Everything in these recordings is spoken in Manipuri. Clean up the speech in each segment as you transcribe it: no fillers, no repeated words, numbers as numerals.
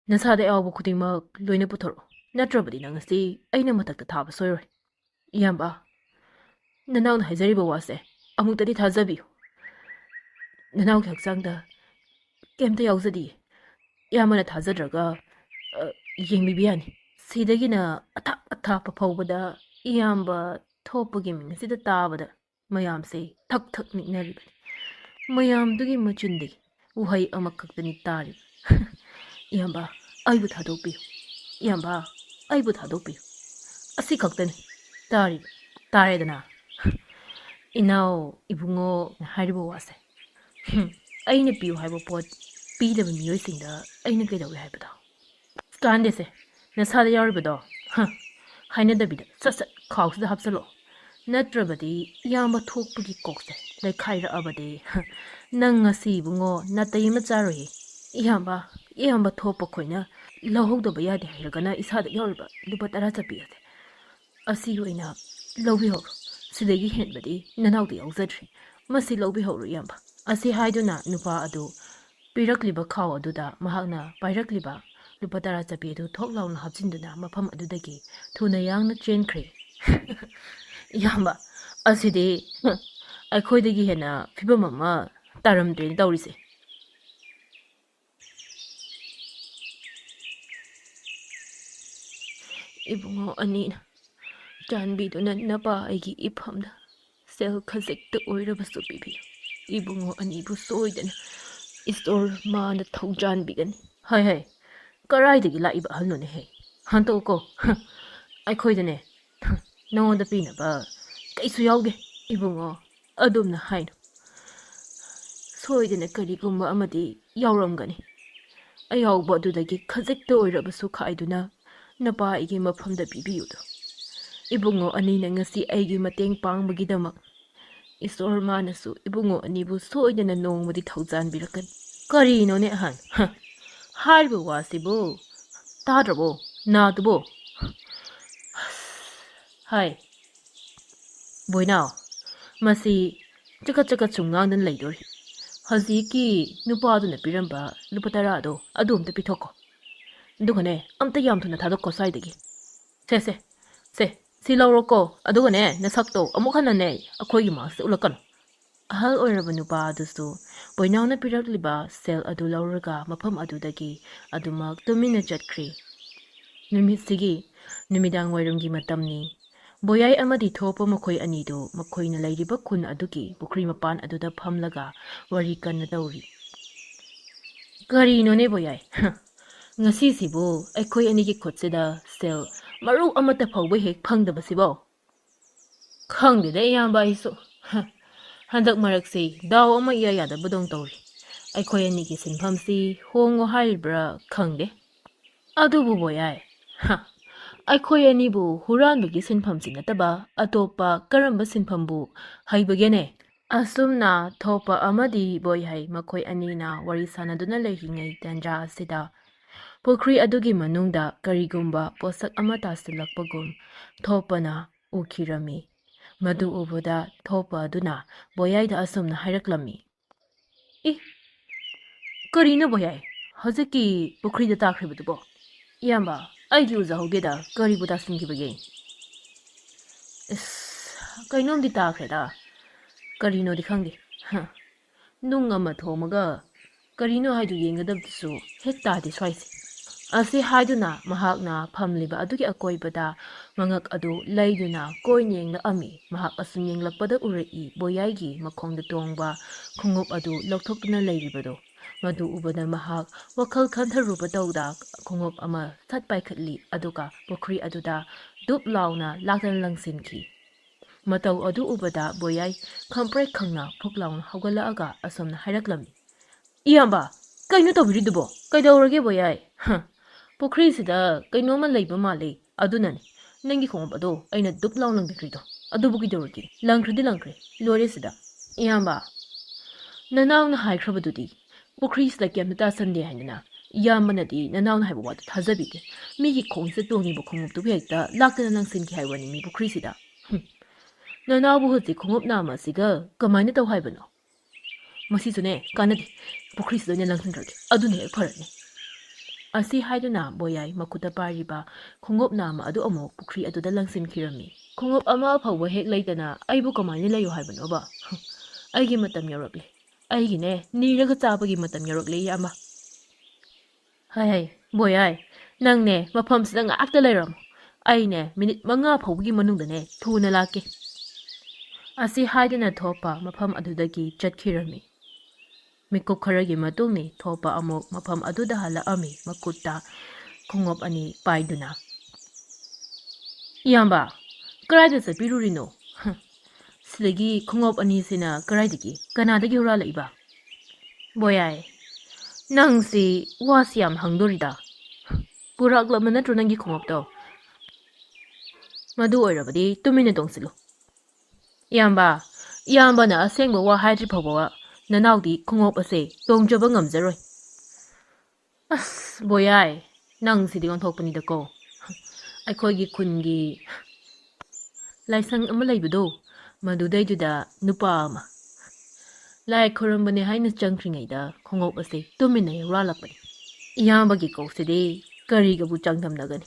ꯅꯁꯥꯗ ꯌꯥꯎꯕ ꯈꯨꯗꯤꯡꯃꯛ ꯂꯣꯏꯅ ꯄꯨꯊꯣꯔꯛꯑꯣ. ꯅꯠꯇ꯭ꯔꯕꯗꯤ ꯅꯪ ꯉꯁꯤ ꯑꯩꯅ ꯃꯊꯛꯇ ꯊꯥꯕ ꯁꯣꯏꯔꯣꯏ. ꯏꯌꯥꯝꯕ, ꯅꯅꯥꯎꯅ ꯍꯥꯏꯖꯔꯤꯕ ꯋꯥꯁꯦ ꯑꯃꯨꯛꯇꯗꯤ ꯊꯥꯖꯕꯤꯌꯨ. ꯅꯅꯥꯎꯒꯤ ꯍꯛꯆꯥꯡꯗ ꯀꯩꯝꯇ ꯌꯥꯎꯖꯗꯤꯌꯦ. ꯏꯌꯥꯝꯕꯅ ꯊꯥꯖꯗ꯭ꯔꯒ ꯌꯦꯡꯕꯤꯕ ꯌꯥꯅꯤ. ꯁꯤꯗꯒꯤꯅ ꯑꯊꯥꯞꯄ ꯐꯥꯎꯕꯗ ꯏꯌꯥꯝꯕ ꯊꯣꯛꯄꯒꯤ ꯃꯤꯡ ꯑꯁꯤꯗ ꯇꯥꯕꯗ ꯃꯌꯥꯝꯁꯦ ꯊꯛ ꯊꯛ ꯅꯤꯛꯅꯔꯤꯕꯅꯤ. ꯃꯌꯥꯝꯗꯨꯒꯤ ꯃꯆꯨꯟꯗꯒꯤ ꯋꯥꯍꯩ ꯑꯃꯈꯛꯇꯅꯤ ꯇꯥꯔꯤꯕ. ꯏꯌꯥꯝꯕ, ꯑꯩꯕꯨ ꯊꯥꯗꯣꯛꯄꯤꯌꯨ. ꯏꯌꯥꯝꯕ, ꯑꯩꯕꯨ ꯊꯥꯗꯣꯛꯄꯤꯌꯨ. ꯑꯁꯤ ꯈꯛꯇꯅꯤ ꯇꯥꯔꯤꯕ. ꯇꯥꯔꯦꯗꯅ ꯏꯅꯥꯎ ꯏꯕꯨꯡꯉꯣ ꯍꯥꯏꯔꯤꯕ ꯋꯥꯁꯦ. ꯑꯩꯅ ꯄꯤꯌꯨ ꯍꯥꯏꯕ ꯄꯣꯠ ꯄꯤꯗꯕ ꯃꯤꯑꯣꯏꯁꯤꯡꯗ ꯑꯩꯅ ꯀꯩꯗꯧꯏ ꯍꯥꯏꯕꯗꯣ? ꯀꯥꯟꯗꯦꯁꯦ, ꯅꯁꯥꯗ ꯌꯥꯎꯔꯤꯕꯗꯣ ꯍꯥꯏꯅꯗꯕꯤꯗ ꯁꯠ ꯁꯠ ꯈꯥꯎꯁꯤꯗ ꯍꯥꯞꯆꯜꯂꯛꯑꯣ. ꯅꯠꯇ꯭ꯔꯕꯗꯤ ꯏꯌꯥꯝꯕ ꯊꯣꯛꯄꯒꯤ ꯀꯣꯛꯁꯦ ꯂꯩꯈꯥꯏꯔꯛꯑꯕꯗꯤ ꯅꯪ ꯉꯁꯤ ꯏꯕꯨꯡꯉꯣ ꯅꯥꯇꯩ ꯑꯃ ꯆꯥꯔꯣꯏꯌꯦ. ꯏꯌꯥꯝꯕ ꯊꯣꯛꯄ ꯈꯣꯏꯅ ꯂꯧꯍꯧꯗꯕ ꯌꯥꯗꯦ ꯍꯥꯏꯔꯒꯅ ꯏꯁꯥꯗ ꯌꯥꯎꯔꯤꯕ ꯂꯨꯄꯥ 10 ꯆꯠꯄꯤ ꯑꯁꯦ ꯑꯁꯤ ꯑꯣꯏꯅ ꯂꯧꯕꯤꯍꯧꯔꯣ. ꯁꯤꯗꯒꯤ ꯍꯦꯟꯕꯗꯤ ꯅꯅꯥꯎꯗ ꯌꯥꯎꯖꯗ꯭ꯔꯤ. ꯃꯁꯤ ꯂꯧꯕꯤꯍꯧꯔꯣ ꯏꯌꯥꯝꯕ. ꯑꯁꯤ ꯍꯥꯏꯗꯨꯅ ꯅꯨꯄꯥ ꯑꯗꯨ ꯄꯤꯔꯛꯂꯤꯕ ꯈꯥꯎ ꯑꯗꯨꯗ ꯃꯍꯥꯛꯅ ꯄꯥꯏꯔꯛꯂꯤꯕ ꯂꯨꯄꯥ 10 ꯆꯠꯄꯤ ꯑꯗꯨ ꯊꯣꯛ ꯂꯥꯎꯅ ꯍꯥꯞꯆꯤꯟꯗꯨꯅ ꯃꯐꯝ ꯑꯗꯨꯗꯒꯤ ꯊꯨꯅ ꯌꯥꯡꯅ ꯆꯦꯟꯈ꯭ꯔꯦ. ꯏꯌꯥꯝꯕ, ꯑꯁꯤꯗꯤ ꯑꯩꯈꯣꯏꯗꯒꯤ ꯍꯦꯟꯅ ꯐꯤꯕꯝ ꯑꯃ ꯇꯥꯔꯝꯗ꯭ꯔꯦꯅ ꯇꯧꯔꯤꯁꯦ. ꯏꯕꯨꯡꯉꯣ ꯑꯅꯤꯅ ꯆꯥꯟꯕꯤꯗꯨꯅ ꯅꯄꯥ ꯑꯩꯒꯤ ꯏꯐꯝꯗ ꯁꯦꯜ ꯈꯖꯤꯛꯇ ꯑꯣꯏꯔꯕꯁꯨ ꯄꯤꯕꯤꯌꯨ. ꯏꯕꯨꯡꯉꯣ ꯑꯅꯤꯕꯨ ꯁꯣꯏꯗꯅ ꯏꯁꯣꯔ ꯃꯥꯅ ꯊꯧꯖꯥꯟꯕꯤꯒꯅꯤ. ꯍꯩ, ꯀꯔꯥꯏꯗꯒꯤ ꯂꯥꯛꯏꯕ ꯑꯍꯜꯅꯣꯅꯦ ꯍꯦ? ꯍꯟꯇꯣꯛꯀꯣ. ꯑꯩꯈꯣꯏꯗꯅꯦ ꯅꯉꯣꯟꯗ ꯄꯤꯅꯕ ꯀꯩꯁꯨ ꯌꯥꯎꯗꯦ. ꯏꯕꯨꯡꯉꯣ, ꯑꯗꯨꯝꯅ ꯍꯥꯏꯅꯨ. ꯁꯣꯏꯗꯅ ꯀꯔꯤꯒꯨꯝꯕ ꯑꯃꯗꯤ ꯌꯥꯎꯔꯝꯒꯅꯤ. ꯑꯌꯥꯎꯕ ꯑꯗꯨꯗꯒꯤ ꯈꯖꯤꯛꯇ ꯑꯣꯏꯔꯕꯁꯨ ꯈꯥꯏꯗꯨꯅ ꯅꯄꯥ ꯑꯩꯒꯤ ꯃꯐꯝꯗ ꯄꯤꯕꯤꯌꯨꯗꯣ. ꯏꯕꯨꯡꯉꯣ ꯑꯅꯤꯅ ꯉꯁꯤ ꯑꯩꯒꯤ ꯃꯇꯦꯡ ꯄꯥꯡꯕꯒꯤꯗꯃꯛ ꯏꯁꯣꯔ ꯃꯥꯅꯁꯨ ꯏꯕꯨꯡꯉꯣ ꯑꯅꯤꯕꯨ ꯁꯣꯏꯗꯅ ꯅꯣꯡꯃꯗꯤ ꯊꯧꯖꯥꯟꯕꯤꯔꯛꯀꯅꯤ. ꯀꯔꯤꯅꯣꯅꯦ ꯑꯍꯟ? ꯍꯥꯏꯔꯤꯕ ꯋꯥꯁꯤꯕꯨ ꯇꯥꯗ꯭ꯔꯕꯣ ꯅꯥꯗꯨꯕꯣ? ꯍꯥꯏ ꯕꯣꯏꯅꯥꯎ, ꯃꯁꯤ ꯆꯀꯠ ꯁꯨꯝ ꯉꯥꯡꯗꯅ ꯂꯩꯗꯣꯔꯤ. ꯍꯧꯖꯤꯛꯀꯤ ꯅꯨꯄꯥꯗꯨꯅ ꯄꯤꯔꯝꯕ ꯂꯨꯄꯥ 10 ꯑꯗꯨ ꯑꯝꯇ ꯄꯤꯊꯣꯛꯀꯣ. ꯑꯗꯨꯒꯅꯦ ꯑꯝꯇ ꯌꯥꯝ ꯊꯨꯅ ꯊꯥꯗꯣꯛꯀꯣ ꯁ꯭ꯋꯥꯏꯗꯒꯤ. ꯁꯤ ꯂꯧꯔꯣꯀꯣ. ꯑꯗꯨꯒꯅꯦ ꯅꯁꯛꯇꯣ ꯑꯃꯨꯛ ꯍꯟꯅꯅꯦ ꯑꯩꯈꯣꯏꯒꯤ ꯃꯥꯡꯁꯤꯗ ꯎꯠꯂꯛꯀꯅꯨ. ꯑꯍꯜ ꯑꯣꯏꯔꯕ ꯅꯨꯄꯥ ꯑꯗꯨꯁꯨ ꯕꯣꯏꯅꯥꯎꯅ ꯄꯤꯔꯛꯂꯤꯕ ꯁꯦꯜ ꯑꯗꯨ ꯂꯧꯔꯒ ꯃꯐꯝ ꯑꯗꯨꯗꯒꯤ ꯑꯗꯨꯃꯛ ꯇꯨꯃꯤꯟꯅ ꯆꯠꯈ꯭ꯔꯤ. ꯅꯨꯃꯤꯠꯁꯤꯒꯤ ꯅꯨꯃꯤꯗꯥꯡ ꯋꯥꯏꯔꯝꯒꯤ ꯃꯇꯝꯅꯤ. ꯕꯣꯌꯥꯏ ꯑꯃꯗꯤ ꯊꯣꯛꯄ ꯃꯈꯣꯏ ꯑꯅꯤꯗꯨ ꯃꯈꯣꯏꯅ ꯂꯩꯔꯤꯕ ꯈꯨꯟ ꯑꯗꯨꯒꯤ ꯄꯨꯈ꯭ꯔꯤ ꯃꯄꯥꯟ ꯑꯗꯨꯗ ꯐꯝꯂꯒ ꯋꯥꯔꯤ ꯀꯟꯅ ꯇꯧꯔꯤ. ꯀꯔꯤꯅꯣꯅꯦ ꯕꯣꯌꯥꯏ? ꯉꯁꯤꯁꯤꯕꯨ ꯑꯩꯈꯣꯏ ꯑꯅꯤꯒꯤ ꯈꯨꯠꯁꯤꯗ ꯁꯦꯜ ꯃꯔꯨ ꯑꯃꯠꯇ ꯐꯥꯎꯕ ꯍꯦꯛ ꯐꯪꯗꯕꯁꯤꯕꯣ? ꯈꯪꯗꯦꯗ ꯏꯌꯥꯝꯕ ꯑꯩꯁꯨ. ꯍꯟꯗꯛ ꯃꯔꯛꯁꯤ ꯗꯥꯎ ꯑꯃ ꯏꯌꯥ ꯌꯥꯗꯕꯗꯧ ꯇꯧꯔꯤ. ꯑꯩꯈꯣꯏ ꯑꯅꯤꯒꯤ ꯁꯤꯟꯐꯝꯁꯤ ꯍꯣꯡꯉꯣ ꯍꯥꯏꯔꯤꯕ꯭ꯔꯥ ꯈꯪꯗꯦ. ꯑꯗꯨꯕꯨ ꯕꯣꯌꯥꯏ, ꯑꯩꯈꯣꯏ ꯑꯅꯤꯕꯨ ꯍꯨꯔꯥꯟꯕꯒꯤ ꯁꯤꯟꯐꯝꯁꯤ ꯅꯠꯇꯕ ꯑꯇꯣꯞꯄ ꯀꯔꯝꯕ ꯁꯤꯟꯐꯝꯕꯨ ꯍꯩꯕꯒꯦꯅꯦ? ꯑꯁꯨꯝꯅ ꯊꯣꯛꯄ ꯑꯃꯗꯤ ꯕꯣꯌꯥꯏ ꯃꯈꯣꯏ ꯑꯅꯤꯅ ꯋꯥꯔꯤ ꯁꯥꯟꯅꯗꯨꯅ ꯂꯩꯔꯤꯉꯩ ꯇꯥꯟꯖꯥ ꯑꯁꯤꯗ ꯄꯨꯈ꯭ꯔꯤ ꯑꯗꯨꯒꯤ ꯃꯅꯨꯡꯗ ꯀꯔꯤꯒꯨꯝꯕ ꯄꯣꯠꯁꯛ ꯑꯃ ꯇꯥꯁꯤꯜꯂꯛꯄꯒꯨꯝ ꯊꯣꯛꯄꯅ ꯎꯈꯤꯔꯝꯃꯤ. ꯃꯗꯨ ꯎꯕꯗ ꯊꯣꯛꯄ ꯑꯗꯨꯅ ꯕꯣꯌꯥꯏꯗ ꯑꯁꯨꯝꯅ ꯍꯥꯏꯔꯛꯂꯝꯃꯤ. ꯀꯔꯤꯅꯣ ꯕꯣꯌꯥꯏ ꯍꯧꯖꯤꯛꯀꯤ ꯄꯨꯈ꯭ꯔꯤꯗ ꯇꯥꯈ꯭ꯔꯤꯕꯗꯨꯕꯣ? ꯏꯌꯥꯝꯕ, ꯑꯩꯗꯤ ꯎꯖꯍꯧꯗꯦꯗ ꯀꯔꯤꯕꯨ ꯇꯥꯁꯤꯟꯈꯤꯕꯒꯦ? ꯀꯩꯅꯣꯝꯗꯤ ꯇꯥꯈ꯭ꯔꯦꯗ. ꯀꯔꯤꯅꯣꯗꯤ ꯈꯪꯗꯦ. ꯅꯨꯡ ꯑꯃ ꯊꯣꯝꯃꯒ ꯀꯔꯤꯅꯣ ꯍꯥꯏꯗꯨ ꯌꯦꯡꯒꯗꯕꯗꯨꯁꯨ ꯍꯦꯛ ꯇꯥꯗꯦ ꯁ꯭ꯋꯥꯏꯁꯦ. ꯑꯁꯤ ꯍꯥꯏꯗꯨꯅ ꯃꯍꯥꯛꯅ ꯐꯝꯂꯤꯕ ꯑꯗꯨꯒꯤ ꯑꯀꯣꯏꯕꯗ ꯃꯉꯛ ꯑꯗꯨ ꯂꯩꯗꯨꯅ ꯀꯣꯏꯅ ꯌꯦꯡꯂꯛꯑꯝꯃꯤ. ꯃꯍꯥꯛ ꯑꯁꯨꯝ ꯌꯦꯡꯂꯛꯄꯗ ꯎꯔꯛꯏ ꯕꯣꯌꯥꯏꯒꯤ ꯃꯈꯣꯡꯗ ꯇꯣꯡꯕ ꯈꯣꯡꯎꯞ ꯑꯗꯨ ꯂꯧꯊꯣꯛꯇꯨꯅ ꯂꯩꯔꯤꯕꯗꯣ. ꯃꯗꯨ ꯎꯕꯗ ꯃꯍꯥꯛ ꯋꯥꯈꯜ ꯈꯟꯊꯔꯨꯕꯗꯧꯗ ꯈꯣꯡꯎꯞ ꯑꯃ ꯁꯠ ꯄꯥꯏꯈꯠꯂꯤ. ꯑꯗꯨꯒ ꯄꯨꯈ꯭ꯔꯤ ꯑꯗꯨꯗ ꯗꯨꯞ ꯂꯥꯎꯅ ꯂꯥꯛꯇꯅ ꯂꯪꯁꯤꯟꯈꯤ. ꯃꯇꯧ ꯑꯗꯨ ꯎꯕꯗ ꯕꯣꯌꯥꯏ ꯈꯪꯄ꯭ꯔꯦꯛ ꯈꯪꯅ ꯐꯨꯛ ꯂꯥꯎꯅ ꯍꯧꯒꯠꯂꯛꯑꯒ ꯑꯁꯨꯝꯅ ꯍꯥꯏꯔꯛꯂꯝꯃꯤ. ꯏꯌꯥꯝꯕ, ꯀꯩꯅꯣ ꯇꯧꯕꯤꯔꯤꯗꯨꯕꯣ? ꯀꯩꯗꯧꯔꯒꯦ ꯕꯣꯌꯥꯏ? ꯄꯨꯈ꯭ꯔꯤꯁꯤꯗ ꯀꯩꯅꯣꯝꯃ ꯂꯩꯕ ꯃꯥꯜꯂꯤ. ꯑꯗꯨꯅꯅꯤ ꯅꯪꯒꯤ ꯈꯣꯡꯎꯞ ꯑꯗꯣ ꯑꯩꯅ ꯗꯨꯞ ꯂꯥꯎ ꯂꯪꯕꯤꯈ꯭ꯔꯤꯗꯣ. ꯑꯗꯨꯕꯨ ꯀꯩꯗꯧꯔꯒꯦ? ꯂꯪꯈ꯭ꯔꯦ. ꯂꯣꯏꯔꯦ ꯁꯤꯗ. ꯏꯌꯥꯝꯕ, ꯅꯅꯥꯎꯅ ꯍꯥꯏꯈ꯭ꯔꯕꯗꯨꯗꯤ ꯄꯨꯈ꯭ꯔꯤꯁꯤꯗ ꯀꯩꯝꯇ ꯇꯥꯁꯟꯗꯦ ꯍꯥꯏꯗꯅ. ꯏꯌꯥꯝꯕꯅꯗꯤ ꯅꯅꯥꯎꯅ ꯍꯥꯏꯕ ꯋꯥꯗꯨ ꯊꯥꯖꯕꯤꯗꯦ. ꯃꯤꯒꯤ ꯈꯣꯡꯁꯤꯗ ꯇꯣꯡꯉꯤꯕ ꯈꯣꯡꯎꯞꯇꯨꯕꯨ ꯍꯦꯛꯇ ꯂꯥꯛꯇꯅ ꯂꯪꯁꯤꯟꯈꯤ ꯍꯥꯏꯕꯅꯤ ꯃꯤ ꯄꯨꯈ꯭ꯔꯤꯁꯤꯗ. ꯅꯅꯥꯎꯕꯨ ꯍꯧꯖꯤꯛ ꯈꯣꯡꯎꯞ ꯅꯥꯝꯃ ꯑꯁꯤꯒ ꯀꯃꯥꯏꯅ ꯇꯧ ꯍꯥꯏꯕꯅꯣ? ꯃꯁꯤꯁꯨꯅꯦ ꯀꯥꯟꯅꯗꯦ. ꯄꯨꯈ꯭ꯔꯤꯁꯤꯗ ꯑꯣꯏꯅ ꯂꯪꯁꯤꯟꯈ꯭ꯔꯒꯦ. ꯑꯗꯨꯅ ꯍꯦꯛ ꯐꯔꯅꯤ. ꯑꯁꯤ ꯍꯥꯏꯗꯨꯅ ꯕꯣꯌꯥꯏ ꯃꯈꯨꯠꯇ ꯄꯥꯏꯔꯤꯕ ꯈꯣꯡꯎꯞ ꯅꯥꯝꯃ ꯑꯗꯨ ꯑꯃꯨꯛ ꯄꯨꯈ꯭ꯔꯤ ꯑꯗꯨꯗ ꯂꯪꯁꯤꯟꯈꯤꯔꯝꯃꯤ꯫ ꯈꯣꯡꯎꯞ ꯑꯃ ꯐꯥꯎꯕ ꯍꯦꯛ ꯂꯩꯇꯅ ꯑꯩꯕꯨ ꯀꯃꯥꯏꯅ ꯂꯩꯌꯨ ꯍꯥꯏꯕꯅꯣꯕ? ꯑꯩꯒꯤ ꯃꯇꯝ ꯌꯧꯔꯛꯂꯦ. ꯑꯩꯒꯤꯅꯦ ꯅꯤꯔꯒ ꯆꯥꯕꯒꯤ ꯃꯇꯝ ꯌꯧꯔꯛꯂꯦ ꯏꯌꯥꯝꯕ. ꯍꯩ ꯕꯣꯌꯥꯏ, ꯅꯪꯅꯦ ꯃꯐꯝꯁꯤꯗ ꯉꯥꯛꯇ ꯂꯩꯔꯝꯃꯣ. ꯑꯩꯅꯦ ꯃꯤꯅꯤꯠ 5 ꯐꯥꯎꯕꯒꯤ ꯃꯅꯨꯡꯗꯅꯦ ꯊꯨꯅ ꯂꯥꯛꯀꯦ. ꯑꯁꯤ ꯍꯥꯏꯗꯨꯅ ꯊꯣꯞꯄ ꯃꯐꯝ ꯑꯗꯨꯗꯒꯤ ꯆꯠꯈꯤꯔꯝꯃꯤ꯫ ꯃꯤꯀꯨꯞ ꯈꯔꯒꯤ ꯃꯇꯨꯡꯅꯤ ꯊꯣꯞꯄ ꯑꯃꯨꯛ ꯃꯐꯝ ꯑꯗꯨꯗ ꯍꯜꯂꯛꯑꯝꯃꯤ ꯃꯈꯨꯠꯇ ꯈꯣꯡꯎꯞ ꯑꯅꯤ ꯄꯥꯏꯗꯨꯅ. ꯏꯌꯥꯝꯕ, ꯀꯔꯥꯏꯗ ꯆꯠꯄꯤꯔꯨꯔꯤꯅꯣ? ꯁꯤꯗꯒꯤ ꯈꯣꯡꯎꯞ ꯑꯅꯤꯁꯤꯅ ꯀꯔꯥꯏꯗꯒꯤ ꯀꯅꯥꯗꯒꯤ ꯍꯨꯔꯥꯜꯂꯛꯏꯕ? ꯕꯣꯌꯥꯏ, ꯅꯪꯁꯤ ꯋꯥꯁꯤ ꯌꯥꯝ ꯍꯪꯗꯣꯔꯤꯗ. ꯄꯨꯔꯛꯂꯕ ꯅꯠꯇ꯭ꯔꯣ ꯅꯪꯒꯤ ꯈꯣꯡꯎꯞꯇꯣ? ꯃꯗꯨ ꯑꯣꯏꯔꯕꯗꯤ ꯇꯨꯃꯤꯟꯅ ꯇꯣꯡꯁꯤꯜꯂꯨ. ꯏꯌꯥꯝꯕꯅ ꯑꯁꯦꯡꯕ ꯋꯥ ꯍꯥꯏꯗ꯭ꯔꯤ ꯐꯥꯎꯕ ꯅꯅꯥꯎꯗꯤ ꯈꯣꯡꯎꯞ ꯑꯁꯦ ꯇꯣꯡꯖꯕ ꯉꯝꯖꯔꯣꯏ. ꯑꯁ ꯕꯣꯌꯥꯏ, ꯅꯪꯁꯤꯗꯤ ꯑꯣꯟꯊꯣꯛꯄꯅꯤꯗꯀꯣ. ꯑꯩꯈꯣꯏꯒꯤ ꯈꯨꯟꯒꯤ ꯂꯥꯏꯁꯪ ꯑꯃ ꯂꯩꯕꯗꯣ, ꯃꯗꯨꯗꯩꯗꯨꯗ ꯅꯨꯄꯥ ꯑꯃ ꯂꯥꯏ ꯈꯨꯔꯨꯝꯕꯅꯦ ꯍꯥꯏꯅ ꯆꯪꯈ꯭ꯔꯤꯉꯩꯗ ꯈꯣꯡꯎꯞ ꯑꯁꯦ ꯇꯨꯃꯤꯟꯅ ꯍꯨꯔꯥꯜꯂꯛꯄꯅꯤ. ꯏꯌꯥꯝꯕꯒꯤ ꯀꯣꯛꯁꯤꯗꯤ ꯀꯔꯤꯒꯕꯨ ꯆꯥꯡꯗꯝꯅꯒꯅꯤ?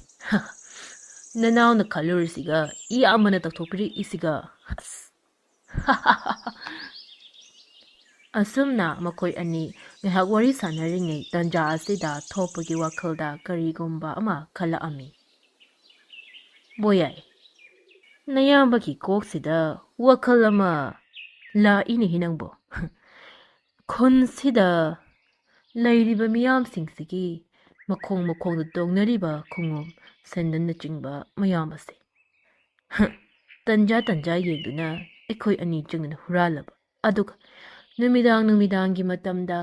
ꯅꯅꯥꯎꯅ ꯈꯜꯂꯨꯔꯤꯁꯤꯒ ꯏꯌꯥꯝꯕꯅ ꯇꯧꯊꯣꯛꯄꯤꯔꯛꯏꯁꯤꯒ ꯑꯁꯨꯝꯅ ꯃꯈꯣꯏ ꯑꯅꯤ ꯉꯥꯏꯍꯥꯛ ꯋꯥꯔꯤ ꯁꯥꯟꯅꯔꯤꯉꯩ ꯇꯥꯟꯖꯥ ꯑꯁꯤꯗ ꯊꯣꯛꯄꯒꯤ ꯋꯥꯈꯜꯗ ꯀꯔꯤꯒꯨꯝꯕ ꯑꯃ ꯈꯜꯂꯛꯑꯝꯃꯤ. ꯕꯣꯌꯥꯏ, ꯅꯌꯥꯝꯕꯒꯤ ꯀꯣꯛꯁꯤꯗ ꯋꯥꯈꯜ ꯑꯃ ꯂꯥꯛꯏꯅꯦꯍꯦ ꯅꯪꯕꯣ. ꯈꯨꯟꯁꯤꯗ ꯂꯩꯔꯤꯕ ꯃꯤꯌꯥꯝꯁꯤꯡꯁꯤꯒꯤ ꯃꯈꯣꯡꯗ ꯇꯣꯡꯅꯔꯤꯕ ꯈꯣꯡꯎꯞ ꯁꯦꯟꯗꯜꯅꯆꯤꯡꯕ ꯃꯌꯥꯝ ꯑꯁꯦ ꯇꯟꯖꯥ ꯌꯦꯡꯗꯨꯅ ꯑꯩꯈꯣꯏ ꯑꯅꯤ ꯆꯪꯗꯨꯅ ꯍꯨꯔꯥꯜꯂꯕ. ꯑꯗꯨꯒ ꯅꯨꯃꯤꯗꯥꯡꯒꯤ ꯃꯇꯝꯗ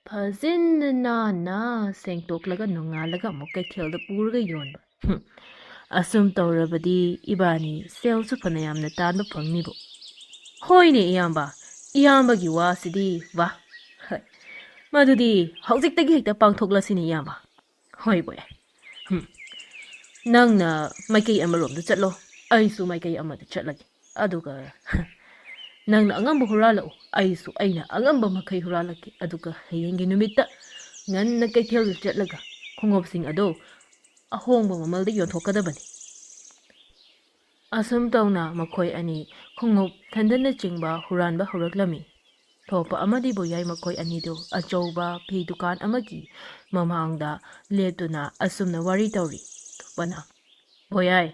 ꯐꯖꯅ ꯅꯥꯟꯅ ꯁꯦꯡꯇꯣꯛꯂꯒ ꯅꯣꯡꯉꯥꯜꯂꯒ ꯑꯃꯨꯛ ꯀꯩꯊꯦꯜꯗ ꯄꯨꯔꯒ ꯌꯣꯟꯕ. ꯑꯁꯨꯝ ꯇꯧꯔꯕꯗꯤ ꯏꯕꯥꯅꯤ ꯁꯦꯜꯁꯨ ꯐꯅꯌꯥꯝꯅ ꯇꯥꯟꯕ ꯐꯪꯅꯤꯕꯣ. ꯍꯣꯏꯅꯦ ꯏꯌꯥꯝꯕ, ꯏꯌꯥꯝꯕꯒꯤ ꯋꯥꯁꯤꯗꯤ ꯋꯥ. ꯃꯗꯨꯗꯤ ꯍꯧꯖꯤꯛꯇꯒꯤ ꯍꯦꯛꯇ ꯄꯥꯡꯊꯣꯛꯂꯁꯤꯅꯦ ꯏꯌꯥꯝꯕ. ꯍꯣꯏ ꯕꯣꯌꯥꯏ. ꯅꯪꯅ ꯃꯥꯏꯀꯩ ꯑꯃꯔꯣꯝꯗ ꯆꯠꯂꯣ, ꯑꯩꯁꯨ ꯃꯥꯏꯀꯩ ꯑꯃꯗ ꯆꯠꯂꯒꯦ. ꯑꯗꯨꯒ ꯅꯪꯅ ꯑꯉꯝꯕ ꯍꯨꯔꯥꯜꯂꯛꯎ, ꯑꯩꯅ ꯑꯉꯝꯕ ꯃꯈꯩ ꯍꯨꯔꯥꯜꯂꯛꯀꯦ. ꯑꯗꯨꯒ ꯍꯌꯦꯡꯒꯤ ꯅꯨꯃꯤꯠꯇ ꯉꯟꯅ ꯀꯩꯊꯦꯜꯗ ꯆꯠꯂꯒ ꯈꯣꯡꯎꯞꯁꯤꯡ ꯑꯗꯣ ꯑꯍꯣꯡꯕ ꯃꯃꯜꯗ ꯌꯣꯟꯊꯣꯛꯀꯗꯕꯅꯤ. ꯑꯁꯨꯝ ꯇꯧꯅ ꯃꯈꯣꯏ ꯑꯅꯤ ꯈꯣꯡꯎꯞ ꯁꯦꯟꯗꯜꯅꯆꯤꯡꯕ ꯍꯨꯔꯥꯟꯕ ꯍꯧꯔꯛꯂꯝꯃꯤ. ꯊꯣꯛꯄ ꯑꯃꯗꯤ ꯕꯣꯌꯥꯏ ꯃꯈꯣꯏ ꯑꯅꯤꯗꯨ ꯑꯆꯧꯕ ꯐꯤ ꯗꯨꯀꯥꯟ ꯑꯃꯒꯤ ꯃꯃꯥꯡꯗ ꯂꯦꯞꯇꯨꯅ ꯑꯁꯨꯝꯅ ꯋꯥꯔꯤ ꯇꯧꯔꯤ. ꯊꯣꯛꯄꯅ, ꯕꯣꯌꯥꯏ,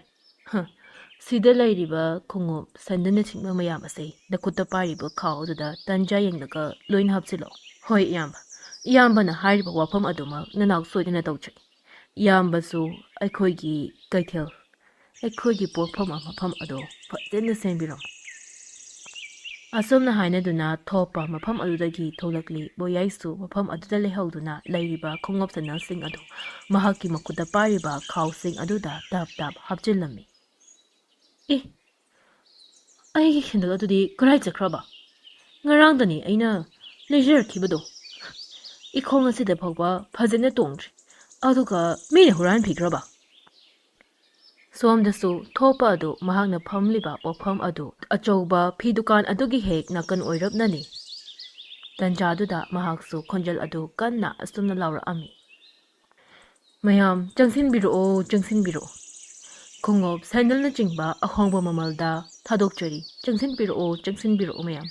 ꯁꯤꯗ ꯂꯩꯔꯤꯕ ꯈꯣꯡꯎꯞ ꯁꯦꯟꯗꯜꯅꯆꯤꯡꯕ ꯃꯌꯥꯝ ꯑꯁꯦ ꯅꯈꯨꯠꯇ ꯄꯥꯏꯔꯤꯕ ꯈꯥꯎ ꯑꯗꯨꯗ ꯇꯟꯖꯥ ꯌꯦꯡꯂꯒ ꯂꯣꯏꯅ ꯍꯥꯞꯆꯤꯜꯂꯛꯑꯣ. ꯍꯣꯏ ꯏꯌꯥꯝꯕ. ꯏꯌꯥꯝꯕꯅ ꯍꯥꯏꯔꯤꯕ ꯋꯥꯐꯝ ꯑꯗꯨꯃꯛ ꯅꯅꯥꯎ ꯁꯣꯏꯗꯅ ꯇꯧꯖꯩ. ꯏꯌꯥꯝꯕꯁꯨ ꯑꯩꯈꯣꯏꯒꯤ ꯀꯩꯊꯦꯜ, ꯑꯩꯈꯣꯏꯒꯤ ꯄꯣꯠꯐꯝ ꯃꯐꯝ ꯑꯗꯣ ꯐꯖꯅ ꯁꯦꯝꯕꯤꯔꯝꯃꯨ. ꯑꯁꯨꯝꯅ ꯍꯥꯏꯅꯗꯨꯅ ꯊꯣꯞꯄ ꯃꯐꯝ ꯑꯗꯨꯗꯒꯤ ꯊꯣꯛꯂꯛꯂꯤ. ꯕꯣꯌꯥꯏꯁꯨ ꯃꯐꯝ ꯑꯗꯨꯗ ꯂꯩꯍꯧꯗꯨꯅ ꯂꯩꯔꯤꯕ ꯈꯣꯡꯎꯞ ꯁꯦꯟꯗꯜꯁꯤꯡ ꯑꯗꯨ ꯃꯍꯥꯛꯀꯤ ꯃꯈꯨꯠꯇ ꯄꯥꯏꯔꯤꯕ ꯈꯥꯎꯁꯤꯡ ꯑꯗꯨꯗ ꯇꯞ ꯍꯥꯞꯆꯤꯜꯂꯝꯃꯤ. ꯑꯩꯒꯤ ꯁꯦꯟꯗꯜ ꯑꯗꯨꯗꯤ ꯀꯔꯥꯏ ꯆꯠꯈ꯭ꯔꯕ? ꯉꯔꯥꯡꯗꯅꯤ ꯑꯩꯅ ꯂꯩꯖꯔꯛꯈꯤꯕꯗꯣ. ꯏꯈꯣꯡ ꯑꯁꯤꯗ ꯐꯥꯎꯕ ꯐꯖꯅ ꯇꯣꯡꯗ꯭ꯔꯤ, ꯑꯗꯨꯒ ꯃꯤꯅ ꯍꯨꯔꯥꯟꯕꯤꯈ꯭ꯔꯕ? ꯁꯣꯝꯗꯁꯨ ꯊꯣꯞꯄ ꯑꯗꯨ ꯃꯍꯥꯛꯅ ꯐꯝꯂꯤꯕ ꯄꯣꯠꯐꯝ ꯑꯗꯨ ꯑꯆꯧꯕ ꯐꯤ ꯗꯨꯀꯥꯟ ꯑꯗꯨꯒꯤ ꯍꯦꯛ ꯅꯥꯀꯟ ꯑꯣꯏꯔꯞꯅꯅꯤ. ꯇꯟꯖꯥꯗꯨꯗ ꯃꯍꯥꯛꯁꯨ ꯈꯣꯟꯖꯦꯜ ꯑꯗꯨ ꯀꯟꯅ ꯑꯁꯨꯝꯅ ꯂꯥꯎꯔꯛꯑꯝꯃꯤ. ꯃꯌꯥꯝ ꯆꯪꯁꯤꯟꯕꯤꯔꯛꯑꯣ. ꯈꯣꯡꯎꯞ ꯁꯦꯟꯗꯜꯅꯆꯤꯡꯕ ꯑꯍꯣꯡꯕ ꯃꯃꯜꯗ ꯊꯥꯗꯣꯛꯆꯔꯤ. ꯆꯪꯁꯤꯟꯕꯤꯔꯛꯑꯣ ꯃꯌꯥꯝ.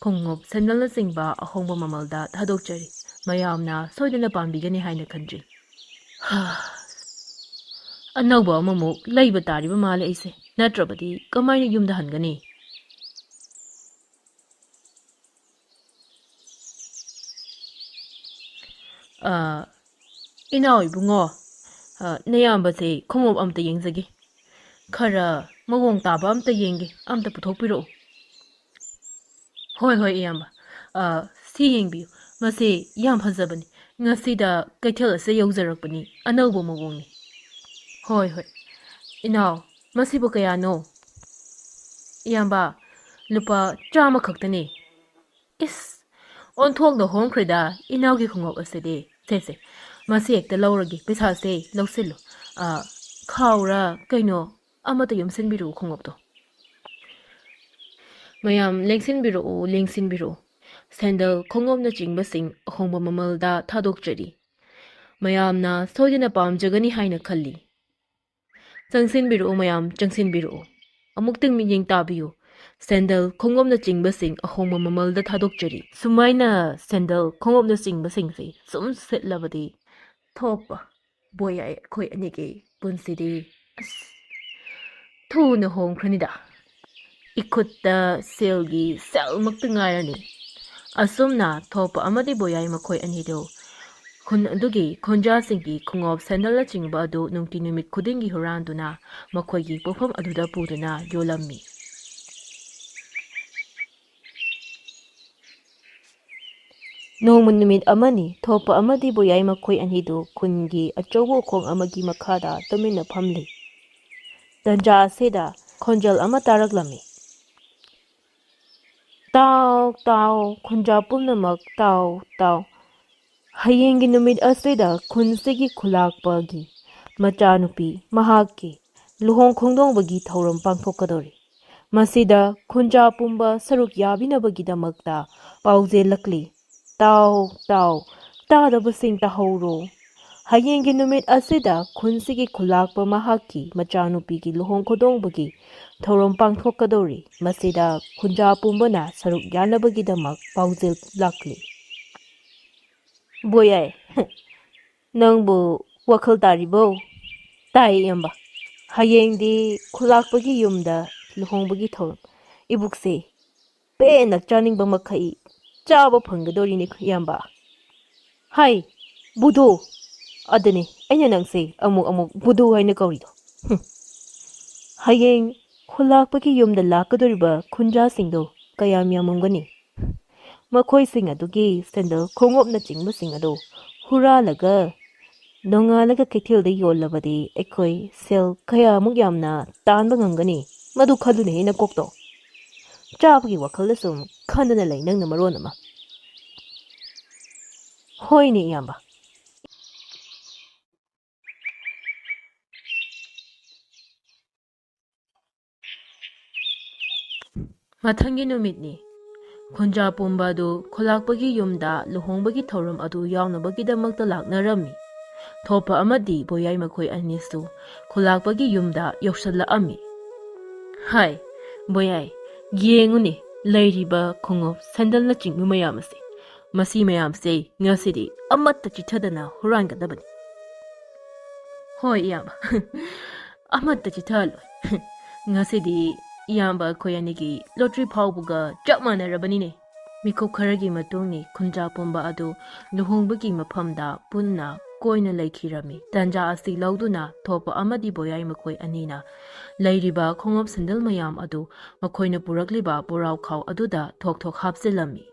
ꯈꯣꯡꯎꯞ ꯁꯦꯟꯗꯜꯅꯆꯤꯡꯕ ꯑꯍꯣꯡꯕ ꯃꯃꯜꯗ ꯊꯥꯗꯣꯛꯆꯔꯤ. ꯃꯌꯥꯝꯅ ꯁꯣꯏꯗꯅ ꯄꯥꯝꯕꯤꯒꯅꯤ ꯍꯥꯏꯅ ꯈꯟꯖꯩ. ꯑꯅꯧꯕ ꯑꯃꯃꯨꯛ ꯂꯩꯕ ꯇꯥꯔꯤꯕ ꯃꯥꯜꯂꯦ ꯑꯩꯁꯦ. ꯅꯠꯇ꯭ꯔꯕꯗꯤ ꯀꯃꯥꯏꯅ ꯌꯨꯝꯗ ꯍꯟꯒꯅꯤ? ꯏꯅꯥꯎ ꯏꯕꯨꯡꯉꯣ, ꯅꯌꯥꯝꯕꯁꯦ ꯈꯣꯡꯎꯞ ꯑꯝꯇ ꯌꯦꯡꯖꯒꯦ. ꯈꯔ ꯃꯑꯣꯡ ꯇꯥꯕ ꯑꯝꯇ ꯌꯦꯡꯒꯦ. ꯑꯝꯇ ꯄꯨꯊꯣꯛꯄꯤꯔꯛꯑꯣ. ꯍꯣꯏ ꯏꯌꯥꯝꯕ. ꯁꯤ ꯌꯦꯡꯕꯤꯌꯨ. ꯃꯁꯤ ꯌꯥꯝ ꯐꯖꯕꯅꯤ. ꯉꯁꯤꯗ ꯀꯩꯊꯦꯜ ꯑꯁꯦ ꯌꯧꯖꯔꯛꯄꯅꯤ. ꯑꯅꯧꯕ ꯃꯑꯣꯡꯅꯤ. ꯍꯣꯏ. ꯏꯅꯥꯎ, ꯃꯁꯤꯕꯨ ꯀꯌꯥꯅꯣ? ꯏꯌꯥꯝꯕ, ꯂꯨꯄꯥ 100 ꯈꯛꯇꯅꯤ. ꯏꯁ, ꯑꯣꯟꯊꯣꯛꯅ ꯍꯣꯡꯈ꯭ꯔꯦꯗ ꯏꯅꯥꯎꯒꯤ ꯈꯣꯡꯎꯞ ꯑꯁꯤꯗꯤ. ꯁꯦ, ꯃꯁꯤ ꯍꯦꯛꯇ ꯂꯧꯔꯒꯦ. ꯄꯩꯁꯥꯁꯦ ꯂꯧꯁꯤꯜꯂꯨ. ꯈꯥꯎꯔ ꯀꯩꯅꯣ ꯑꯃꯠꯇ ꯌꯣꯝꯁꯤꯟꯕꯤꯔꯛꯎ ꯈꯣꯡꯎꯞꯇꯣ. ꯃꯌꯥꯝ ꯂꯦꯡꯁꯤꯟꯕꯤꯔꯛꯑꯣ. ꯁꯦꯟꯗꯜ ꯈꯣꯡꯎꯞꯅꯆꯤꯡꯕꯁꯤꯡ ꯑꯍꯣꯡꯕ ꯃꯃꯜꯗ ꯊꯥꯗꯣꯛꯆꯔꯤ. ꯃꯌꯥꯝꯅ ꯁꯣꯏꯗꯅ ꯄꯥꯝꯖꯒꯅꯤ ꯍꯥꯏꯅ ꯈꯜꯂꯤ꯫ ꯆꯪꯁꯤꯟꯕꯤꯔꯛꯎ ꯃꯌꯥꯝ, ꯆꯪꯁꯤꯟꯕꯤꯔꯛꯎ꯫ ꯑꯃꯨꯛꯇꯪ ꯃꯤꯠꯌꯦꯡ ꯇꯥꯕꯤꯌꯨ꯫ ꯁꯦꯟꯗꯜ, ꯈꯣꯡꯎꯞꯅꯆꯤꯡꯕꯁꯤꯡ ꯑꯍꯣꯡꯕ ꯃꯃꯜꯗ ꯊꯥꯗꯣꯛꯆꯔꯤ꯫ ꯁꯨꯃꯥꯏꯅ ꯁꯦꯟꯗꯜ, ꯈꯣꯡꯎꯞꯅꯆꯤꯡꯕꯁꯤꯡꯁꯤ ꯁꯨꯝ ꯁꯤꯠꯂꯕꯗꯤ ꯊꯣꯛꯄ ꯕꯣꯌꯥꯏ ꯑꯩꯈꯣꯏ ꯑꯅꯤꯒꯤ ꯄꯨꯟꯁꯤꯗꯤ ꯑꯁ ꯊꯨꯅ ꯍꯣꯡꯈ꯭ꯔꯅꯤꯗ꯫ ꯏꯈꯨꯠꯇ ꯁꯦꯜꯒꯤ ꯁꯦꯜꯃꯛꯇ ꯉꯥꯏꯔꯅꯤ꯫ ꯑꯁꯨꯝꯅ ꯊꯣꯛꯄ ꯑꯃꯗꯤ ꯕꯣꯌꯥꯏ ꯃꯈꯣꯏ ꯑꯅꯤꯗꯨ ꯈꯨꯟ ꯑꯗꯨꯒꯤ ꯈꯨꯟꯖꯥꯁꯤꯡꯒꯤ ꯈꯣꯡꯎꯞ ꯁꯦꯟꯗꯜꯅꯆꯤꯡꯕ ꯑꯗꯨ ꯅꯨꯡꯇꯤ ꯅꯨꯃꯤꯠ ꯈꯨꯗꯤꯡꯒꯤ ꯍꯨꯔꯥꯟꯗꯨꯅ ꯃꯈꯣꯏꯒꯤ ꯄꯣꯠꯐꯝ ꯑꯗꯨꯗ ꯄꯨꯗꯨꯅ ꯌꯣꯜꯂꯝꯃꯤ꯫ ꯅꯣꯡꯃ ꯅꯨꯃꯤꯠ ꯑꯃꯅꯤ ꯊꯣꯛꯄ ꯑꯃꯗꯤ ꯕꯣꯌꯥꯏ ꯃꯈꯣꯏ ꯑꯅꯤꯗꯨ ꯈꯨꯟꯒꯤ ꯑꯆꯧꯕ ꯎꯈꯣꯡ ꯑꯃꯒꯤ ꯃꯈꯥꯗ ꯇꯨꯃꯤꯟꯅ ꯐꯝꯂꯤ꯫ ꯇꯟꯖꯥ ꯑꯁꯤꯗ ꯈꯣꯟꯖꯦꯜ ꯑꯃ ꯇꯥꯔꯛꯂꯝꯃꯤ꯫ ꯇꯥꯎ ꯇꯥꯎ, ꯈꯨꯟꯖꯥ ꯄꯨꯝꯅꯃꯛ ꯇꯥꯎ ꯇꯥꯎ꯫ ꯍꯌꯦꯡꯒꯤ ꯅꯨꯃꯤꯠ ꯑꯁꯤꯗ ꯈꯨꯟꯁꯤꯒꯤ ꯈꯨꯜꯂꯥꯛꯄꯒꯤ ꯃꯆꯥꯅꯨꯄꯤ ꯃꯍꯥꯛꯀꯤ ꯂꯨꯍꯣꯡ ꯈꯣꯡꯗꯣꯡꯕꯒꯤ ꯊꯧꯔꯝ ꯄꯥꯡꯊꯣꯛꯀꯗꯧꯔꯤ꯫ ꯃꯁꯤꯗ ꯈꯨꯟꯖꯥ ꯄꯨꯝꯕ ꯁꯔꯨꯛ ꯌꯥꯕꯤꯅꯕꯒꯤꯗꯃꯛꯇ ꯄꯥꯎꯖꯦꯜꯂꯛꯂꯤ꯫ ꯇꯥꯎ ꯇꯥꯎ, ꯇꯥꯗꯕꯁꯤꯡ ꯇꯥꯍꯧꯔꯣ꯫ ꯍꯌꯦꯡꯒꯤ ꯅꯨꯃꯤꯠ ꯑꯁꯤꯗ ꯈꯨꯟꯁꯤꯒꯤ ꯈꯨꯜꯂꯥꯛꯄ ꯃꯍꯥꯛꯀꯤ ꯃꯆꯥꯅꯨꯄꯤꯒꯤ ꯂꯨꯍꯣꯡ ꯈꯣꯡꯗꯣꯡꯕꯒꯤ ꯊꯧꯔꯝ ꯄꯥꯡꯊꯣꯛꯀꯗꯧꯔꯤ꯫ ꯃꯁꯤꯗ ꯈꯨꯟꯖꯥ ꯄꯨꯝꯕꯅ ꯁꯔꯨꯛ ꯌꯥꯅꯕꯒꯤꯗꯃꯛ ꯄꯥꯎꯖꯦꯜ ꯂꯥꯛꯂꯤ꯫ ꯕꯣꯌꯥꯏ, ꯅꯪꯕꯨ ꯋꯥꯈꯜ ꯇꯥꯔꯤꯕꯣ? ꯇꯥꯏ ꯏꯌꯥꯝꯕ꯫ ꯍꯌꯦꯡꯗꯤ ꯈꯨꯜꯂꯥꯛꯄꯒꯤ ꯌꯨꯝꯗ ꯂꯨꯍꯣꯡꯕꯒꯤ ꯊꯧꯔꯝ꯫ ꯏꯕꯨꯛꯁꯦ ꯄꯦꯟꯅ ꯆꯥꯅꯤꯡꯕ ꯃꯈꯩ ꯆꯥꯕ ꯐꯪꯒꯗꯧꯔꯤꯅꯤ ꯏꯌꯥꯝꯕ꯫ ꯍꯥꯏ ꯕꯨꯙꯣ, ꯑꯗꯨꯅꯤ ꯑꯩꯅ ꯅꯪꯁꯦ ꯑꯃꯨꯛ ꯑꯃꯨꯛ ꯕꯨꯙꯣ ꯍꯥꯏꯅ ꯀꯧꯔꯤꯗꯣ꯫ ꯍꯌꯦꯡ ꯈꯨꯜꯂꯥꯛꯄꯒꯤ ꯌꯨꯝꯗ ꯂꯥꯛꯀꯗꯧꯔꯤꯕ ꯈꯨꯟꯖꯥꯁꯤꯡꯗꯣ ꯀꯌꯥꯝ ꯌꯥꯝꯃꯝꯒꯅꯤ? ꯃꯈꯣꯏꯁꯤꯡ ꯑꯗꯨꯒꯤ ꯁꯦꯟꯗꯜ, ꯈꯣꯡꯎꯞꯅꯆꯤꯡꯕꯁꯤꯡ ꯑꯗꯨ ꯍꯨꯔꯥꯜꯂꯒ ꯅꯣꯡꯉꯥꯜꯂꯒ ꯀꯩꯊꯦꯜꯗ ꯌꯣꯜꯂꯕꯗꯤ ꯑꯩꯈꯣꯏ ꯁꯦꯜ ꯀꯌꯥꯃꯨꯛ ꯌꯥꯝꯅ ꯇꯥꯟꯕ ꯉꯝꯒꯅꯤ? ꯃꯗꯨ ꯈꯜꯂꯨꯅꯦꯍꯦ ꯅꯀꯣꯛꯇꯣ꯫ ꯆꯥꯕꯒꯤ ꯋꯥꯈꯜꯗ ꯁꯨꯝ ꯈꯟꯗꯅ ꯂꯩ ꯅꯪꯅ ꯃꯔꯣꯟ ꯑꯃ꯫ ꯍꯣꯏꯅꯦ ꯏꯌꯥꯝꯕ꯫ ꯃꯊꯪꯒꯤ ꯅꯨꯃꯤꯠꯅꯤ꯫ ꯈꯨꯟꯖꯥ ꯄꯨꯝꯕ ꯑꯗꯨ ꯈꯨꯜꯂꯥꯛꯄꯒꯤ ꯌꯨꯝꯗ ꯂꯨꯍꯣꯡꯕꯒꯤ ꯊꯧꯔꯝ ꯑꯗꯨ ꯌꯥꯎꯅꯕꯒꯤꯗꯃꯛꯇ ꯂꯥꯛꯅꯔꯝꯃꯤ꯫ ꯊꯣꯛꯄ ꯑꯃꯗꯤ ꯕꯣꯌꯥꯏ ꯃꯈꯣꯏ ꯑꯅꯤꯁꯨ ꯈꯨꯜꯂꯥꯛꯄꯒꯤ ꯌꯨꯝꯗ ꯌꯧꯁꯜꯂꯛꯑꯝꯃꯤ꯫ ꯍꯥꯏ ꯕꯣꯌꯥꯏ, ꯌꯦꯡꯉꯨꯅꯦ ꯂꯩꯔꯤꯕ ꯈꯣꯡꯎꯞ ꯁꯦꯟꯗꯜꯅꯆꯤꯡꯕ ꯃꯌꯥꯝ ꯑꯁꯤ꯫ ꯃꯁꯤ ꯃꯌꯥꯝꯁꯦ ꯉꯁꯤꯗꯤ ꯑꯃꯠꯇ ꯆꯤꯊꯗꯅ ꯍꯨꯔꯥꯟꯒꯗꯕꯅꯤ꯫ ꯍꯣꯏ ꯏꯌꯥꯝꯕ, ꯑꯃꯠꯇ ꯆꯤꯊꯍꯜꯂꯣꯏ꯫ ꯉꯁꯤꯗꯤ ꯏꯌꯥꯝꯕ ꯑꯩꯈꯣꯏ ꯑꯅꯤꯒꯤ ꯂꯣꯇ꯭ꯔꯤ ꯐꯥꯎꯕꯒ ꯆꯞ ꯃꯥꯟꯅꯔꯕꯅꯤꯅꯦ꯫ ꯃꯤꯀꯨꯞ ꯈꯔꯒꯤ ꯃꯇꯨꯡꯅꯤ ꯈꯨꯟꯖꯥ ꯄꯨꯝꯕ ꯑꯗꯨ ꯂꯨꯍꯣꯡꯕꯒꯤ ꯃꯐꯝꯗ ꯄꯨꯟꯅ ꯀꯣꯏꯅ ꯂꯩꯈꯤꯔꯝꯃꯤ꯫ ꯇꯟꯖꯥ ꯑꯁꯤ ꯂꯧꯗꯨꯅ ꯊꯣꯛꯄ ꯑꯃꯗꯤ ꯕꯣꯌꯥꯏ ꯃꯈꯣꯏ ꯑꯅꯤꯅ ꯂꯩꯔꯤꯕ ꯈꯣꯡꯎꯞ ꯁꯦꯟꯗꯜ ꯃꯌꯥꯝ ꯑꯗꯨ ꯃꯈꯣꯏꯅ ꯄꯨꯔꯛꯂꯤꯕ ꯕꯣꯔꯥꯎꯈꯥꯎ ꯑꯗꯨꯗ ꯊꯣꯛ ꯊꯣꯛ ꯍꯥꯞꯆꯤꯜꯂꯝꯃꯤ꯫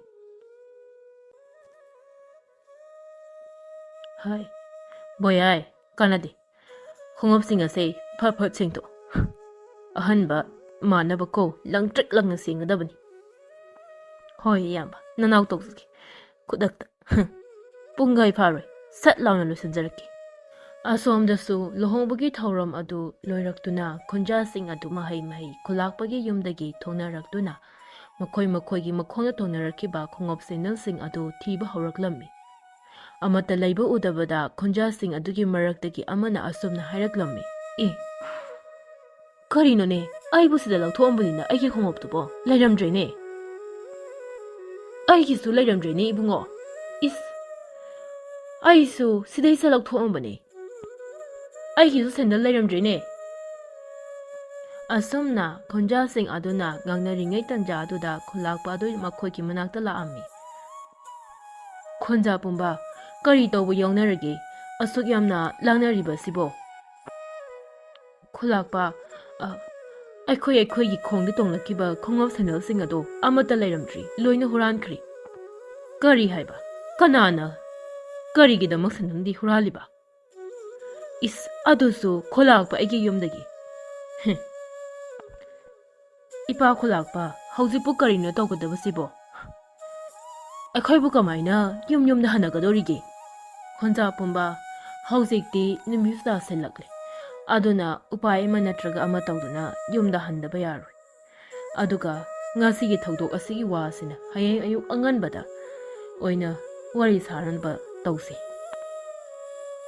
ꯍꯥꯏ ꯕꯣꯌꯥꯏ, ꯀꯥꯟꯅꯗꯦ꯫ ꯈꯣꯡꯎꯞꯁꯤꯡ ꯑꯁꯦ ꯐꯠ ꯐꯠ ꯁꯦꯡꯗꯣꯛ꯫ ꯑꯍꯟꯕ ꯃꯥꯟꯅꯕꯀꯣ ꯂꯪꯇ꯭ꯔꯤꯛ ꯂꯪꯅ ꯁꯦꯡꯒꯗꯕꯅꯤ꯫ ꯍꯣꯏ ꯏꯌꯥꯝꯕ, ꯅꯅꯥꯎ ꯇꯧꯖꯒꯦ ꯈꯨꯗꯛꯇ꯫ ꯄꯨꯡꯈꯥꯏ ꯐꯥꯔꯣꯏ, ꯁꯠ ꯂꯥꯎꯅ ꯂꯣꯏꯁꯤꯟꯖꯔꯛꯀꯦ꯫ ꯑꯁꯣꯝꯗꯁꯨ ꯂꯨꯍꯣꯡꯕꯒꯤ ꯊꯧꯔꯝ ꯑꯗꯨ ꯂꯣꯏꯔꯛꯇꯨꯅ ꯈꯨꯟꯖꯥꯁꯤꯡ ꯑꯗꯨ ꯃꯍꯩ ꯃꯍꯩ ꯈꯨꯜꯂꯥꯛꯄꯒꯤ ꯌꯨꯝꯗꯒꯤ ꯊꯣꯡꯅꯔꯛꯇꯨꯅ ꯃꯈꯣꯏ ꯃꯈꯣꯏꯒꯤ ꯃꯈꯣꯡꯗ ꯇꯣꯡꯅꯔꯛꯈꯤꯕ ꯈꯣꯡꯎꯞ ꯁꯦꯟꯗꯜꯁꯤꯡ ꯑꯗꯨ ꯊꯤꯕ ꯍꯧꯔꯛꯂꯝꯃꯤ꯫ ꯑꯃꯠꯇ ꯂꯩꯕ ꯎꯗꯕꯗ ꯈꯨꯟꯖꯥꯁꯤꯡ ꯑꯗꯨꯒꯤ ꯃꯔꯛꯇꯒꯤ ꯑꯃꯅ ꯑꯁꯨꯝꯅ ꯍꯥꯏꯔꯛꯂꯝꯃꯤ꯫ ꯑꯦ, ꯀꯔꯤꯅꯣꯅꯦ, ꯑꯩꯕꯨ ꯁꯤꯗ ꯂꯧꯊꯣꯛꯑꯝꯕꯅꯤꯅ ꯑꯩꯒꯤ ꯈꯣꯡꯎꯞꯇꯨꯕꯣ ꯂꯩꯔꯝꯗ꯭ꯔꯦꯅꯦ꯫ ꯑꯩꯒꯤꯁꯨ ꯂꯩꯔꯝꯗ꯭ꯔꯦꯅꯦ ꯏꯕꯨꯡꯉꯣ꯫ ꯏꯁ, ꯑꯩꯁꯨ ꯁꯤꯗꯩꯁꯤꯗ ꯂꯧꯊꯣꯛꯑꯝꯕꯅꯦ꯫ ꯑꯩꯒꯤꯁꯨ ꯁꯦꯟꯗꯜ ꯂꯩꯔꯝꯗ꯭ꯔꯦꯅꯦ꯫ ꯑꯁꯨꯝꯅ ꯈꯨꯟꯖꯥꯁꯤꯡ ꯑꯗꯨꯅ ꯉꯥꯡꯅꯔꯤꯉꯩ ꯇꯟꯖꯥ ꯑꯗꯨꯗ ꯈꯨꯜꯂꯥꯛꯄ ꯑꯗꯨ ꯃꯈꯣꯏꯒꯤ ꯃꯅꯥꯛꯇ ꯂꯥꯛꯑꯝꯃꯤ꯫ ꯈꯨꯟꯖꯥ ꯄꯨꯝꯕ, ꯀꯔꯤ ꯇꯧꯕ ꯌꯥꯎꯅꯔꯒꯦ ꯑꯁꯨꯛ ꯌꯥꯝꯅ ꯂꯥꯡꯅꯔꯤꯕꯁꯤꯕꯣ? ꯈꯨꯜꯂꯥꯛꯄ, ꯑꯩꯈꯣꯏꯒꯤ ꯈꯣꯡꯗ ꯇꯣꯡꯂꯛꯈꯤꯕ ꯈꯣꯡꯎꯞ ꯁꯦꯟꯗꯜꯁꯤꯡ ꯑꯗꯣ ꯑꯃꯠꯇ ꯂꯩꯔꯝꯗ꯭ꯔꯤ, ꯂꯣꯏꯅ ꯍꯨꯔꯥꯟꯈ꯭ꯔꯤ꯫ ꯀꯔꯤ ꯍꯥꯏꯕ? ꯀꯅꯥꯅ ꯀꯔꯤꯒꯤꯗꯃꯛ ꯁꯦꯟꯗꯜꯗꯤ ꯍꯨꯔꯥꯜꯂꯤꯕ? ꯏꯁ, ꯑꯗꯨꯁꯨ ꯈꯨꯜꯂꯥꯛꯄ ꯑꯩꯒꯤ ꯌꯨꯝꯗꯒꯤ꯫ ꯏꯄꯥ ꯈꯨꯜꯂꯥꯛꯄ, ꯍꯧꯖꯤꯛꯄꯨ ꯀꯔꯤꯅꯣ ꯇꯧꯒꯗꯕꯁꯤꯕꯣ? ꯑꯩꯈꯣꯏꯕꯨ ꯀꯃꯥꯏꯅ ꯌꯨꯝ ꯌꯨꯝꯗ ꯍꯟꯅꯒꯗꯧꯔꯤꯒꯦ? ꯈꯨꯟꯖꯥ ꯄꯨꯝꯕ, ꯍꯧꯖꯤꯛꯇꯤ ꯅꯨꯃꯤꯠꯁꯨ ꯇꯥꯁꯤꯜꯂꯛꯂꯦ꯫ ꯑꯗꯨꯅ ꯎꯄꯥꯏ ꯑꯃ ꯅꯠꯇ꯭ꯔꯒ ꯑꯃ ꯇꯧꯗꯨꯅ ꯌꯨꯝꯗ ꯍꯟꯗꯕ ꯌꯥꯔꯣꯏ꯫ ꯑꯗꯨꯒ ꯉꯁꯤꯒꯤ ꯊꯧꯗꯣꯛ ꯑꯁꯤꯒꯤ ꯋꯥꯁꯤꯅ ꯍꯌꯦꯡ ꯑꯌꯨꯛ ꯑꯉꯟꯕꯗ ꯑꯣꯏꯅ ꯋꯥꯔꯤ ꯁꯥꯅꯕ ꯇꯧꯁꯤ꯫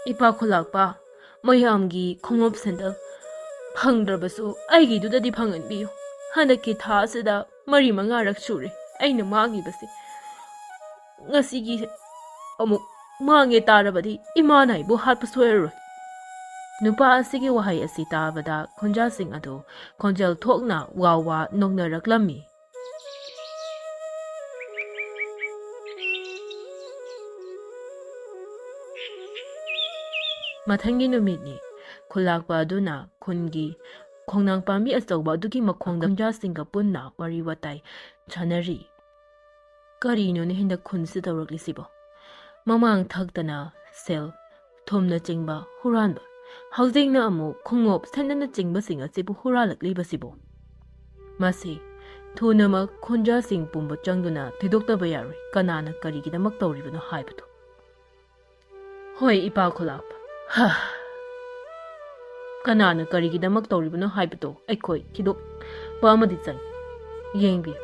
Ipa khulakpa mayamgi khongop sandal phangdrabasu aigidudadi phanganbiyu. Handaki tha asida mari mangarak sure. Aina mangibasi. Ngasigi amuk mange tarabadi imana ibu hatpa soiroi. Nupa asigi wahai asi tabada khonja sing adu khonjal thokna wawa nongnaraklammi. Mathangi numitni khulakpa aduna khungi khongnang pambi achauba adugi makhongda khonja singa punna wari watai chanari. Karino ni hinda khunsi tawraklisibo. Mamang thaktana sel thomna chingba huranba. Haujingna amu khongop sandana chingba singa sibu huralaklibasibo. Masi thunama khonja sing pumba changduna thidoktaba yaroi kanana karigidamak tawribano haibado. Hoi ipa khulakpa. Ha. Kanana karigidamak tawribano haibado aikoi thidok pa amadi chang. Yengbi.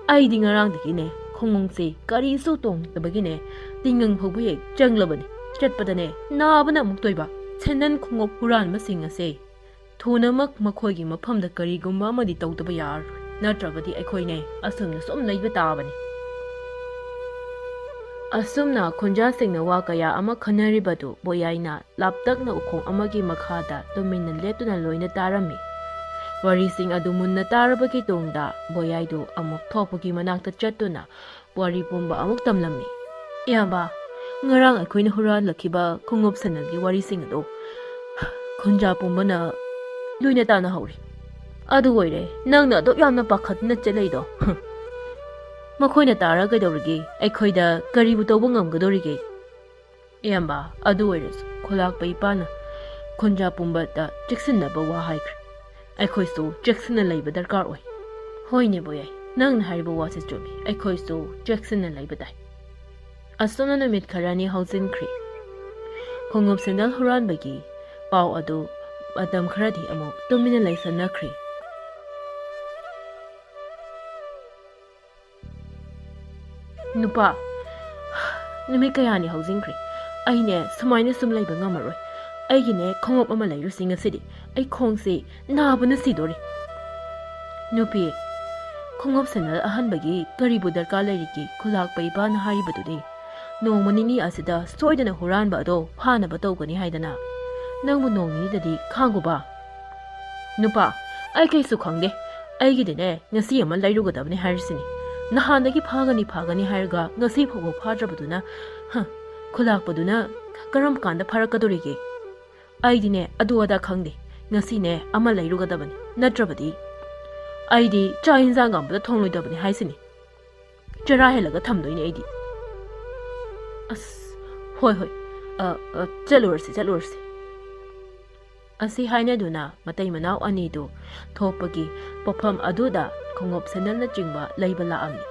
Aidi ngarangdagine khongongse karisu tongtabagine tingang phobuyek changlabani. Chatpadane nabana muktoiba. Sendan khongop huran masing ase. Thunamak makhoigi mafamda karigumba amadi tawtaba yaroi. Natrabadi aikhoine asumna som leiba tabani. Asumna khonja singna wa kaya ama khanaribadu boyaina laptakna ukhong amagi makhada domina leptuna loina tarami. Wari sing adu munna tarabagi tongda boyaidu amuk thopagi manakta chattuna wari pumba amuk tamlami. Iyamba ngarang aikhoina huran lakhiba khongop sanalgi wari sing adu khonja pumbana luina tana hauri. Adu oire nangna adok yamna pakhatna chelaido. Makhoina tara kaidawrige aikhoida karibu tawba ngamgadorige. Iyamba adu oiresu khulakpa ipana khonja pumbata cheksinaba wa haikre. Aikhoisu cheksina leiba darkar oi. Hoine boyai nangna hariba wase chumi aikhoisu cheksina leiba dai. Asona namit kharani haujinkri. Khongop sandal huranbagi pau adu matam kharadi amuk tumina laisanakri. Nupa numit kayani haujinkri. Aine sumaina sum leiba ngamaroi. Aigine khongop ama lairusi ngasidi ai khongse nabana sidori. Nupi khongop sandal ahanbagi karibu darka lairiki khulakpa ipana haribadudi. Nongmanini asida soidana huranba ado phanaba tawgani haidana. Nangbu nongnidadi khanguba. Nupa ai kaisu khangde. Aigidine ngasi ama lairugadabani harisini. Nahandagi phagani hairga ngasi phobo phadrabaduna khulakpaduna karam kanda pharakadorige. Aidine adu ada khangde. Ngasine ama lairugadabani. Natrabadi aidi cha hinjang gambada thongloidabani haisini. Chara helaga thamdoine aidi. As hoi chalursi. Asi haina duna matai manau anidu thopagi pofam aduda khongop sandalna chingba leiba laamni.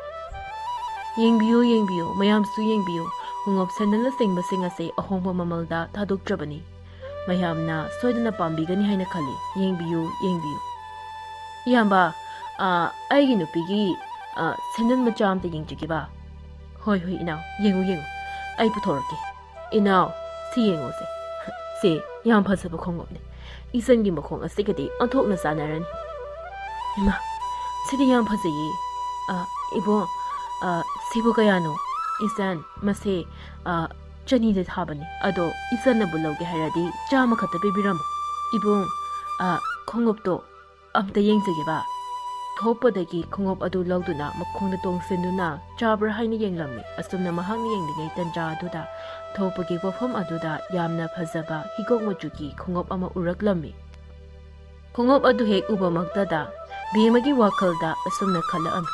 Yengbiyo mayamsu yengbiyo khongop sandalna singba singase ahongba mamalda thadoktrabani. Mayamna soidana pambigani haina khali. Yengbiyo. Iyamba aigi nupigi sandal macha amta yengjigiba. Hoi inaw yengu. Ai puthorake. Inaw si yengose. Se yam phasaba khongopne. Isangi makhong asigadi anthokna sanarani. Ima sidi yam phasayi. Ibo sibu kayano isan mase chani de thabani. Ado isanna bulawge haradi chama khata bibiramu. Ibo khongopto amta yengzageba. Thopadagi khongop adu lawduna makhongda tongsenduna chabra haina yenglammi. Asumna mahangni yenglingai tanja aduda thopagi wafam aduda yamna phajaba higok machuki khongop ama uraklammi. Khongop adu hek uba magdada bemagi wakhalda asumna khalaami.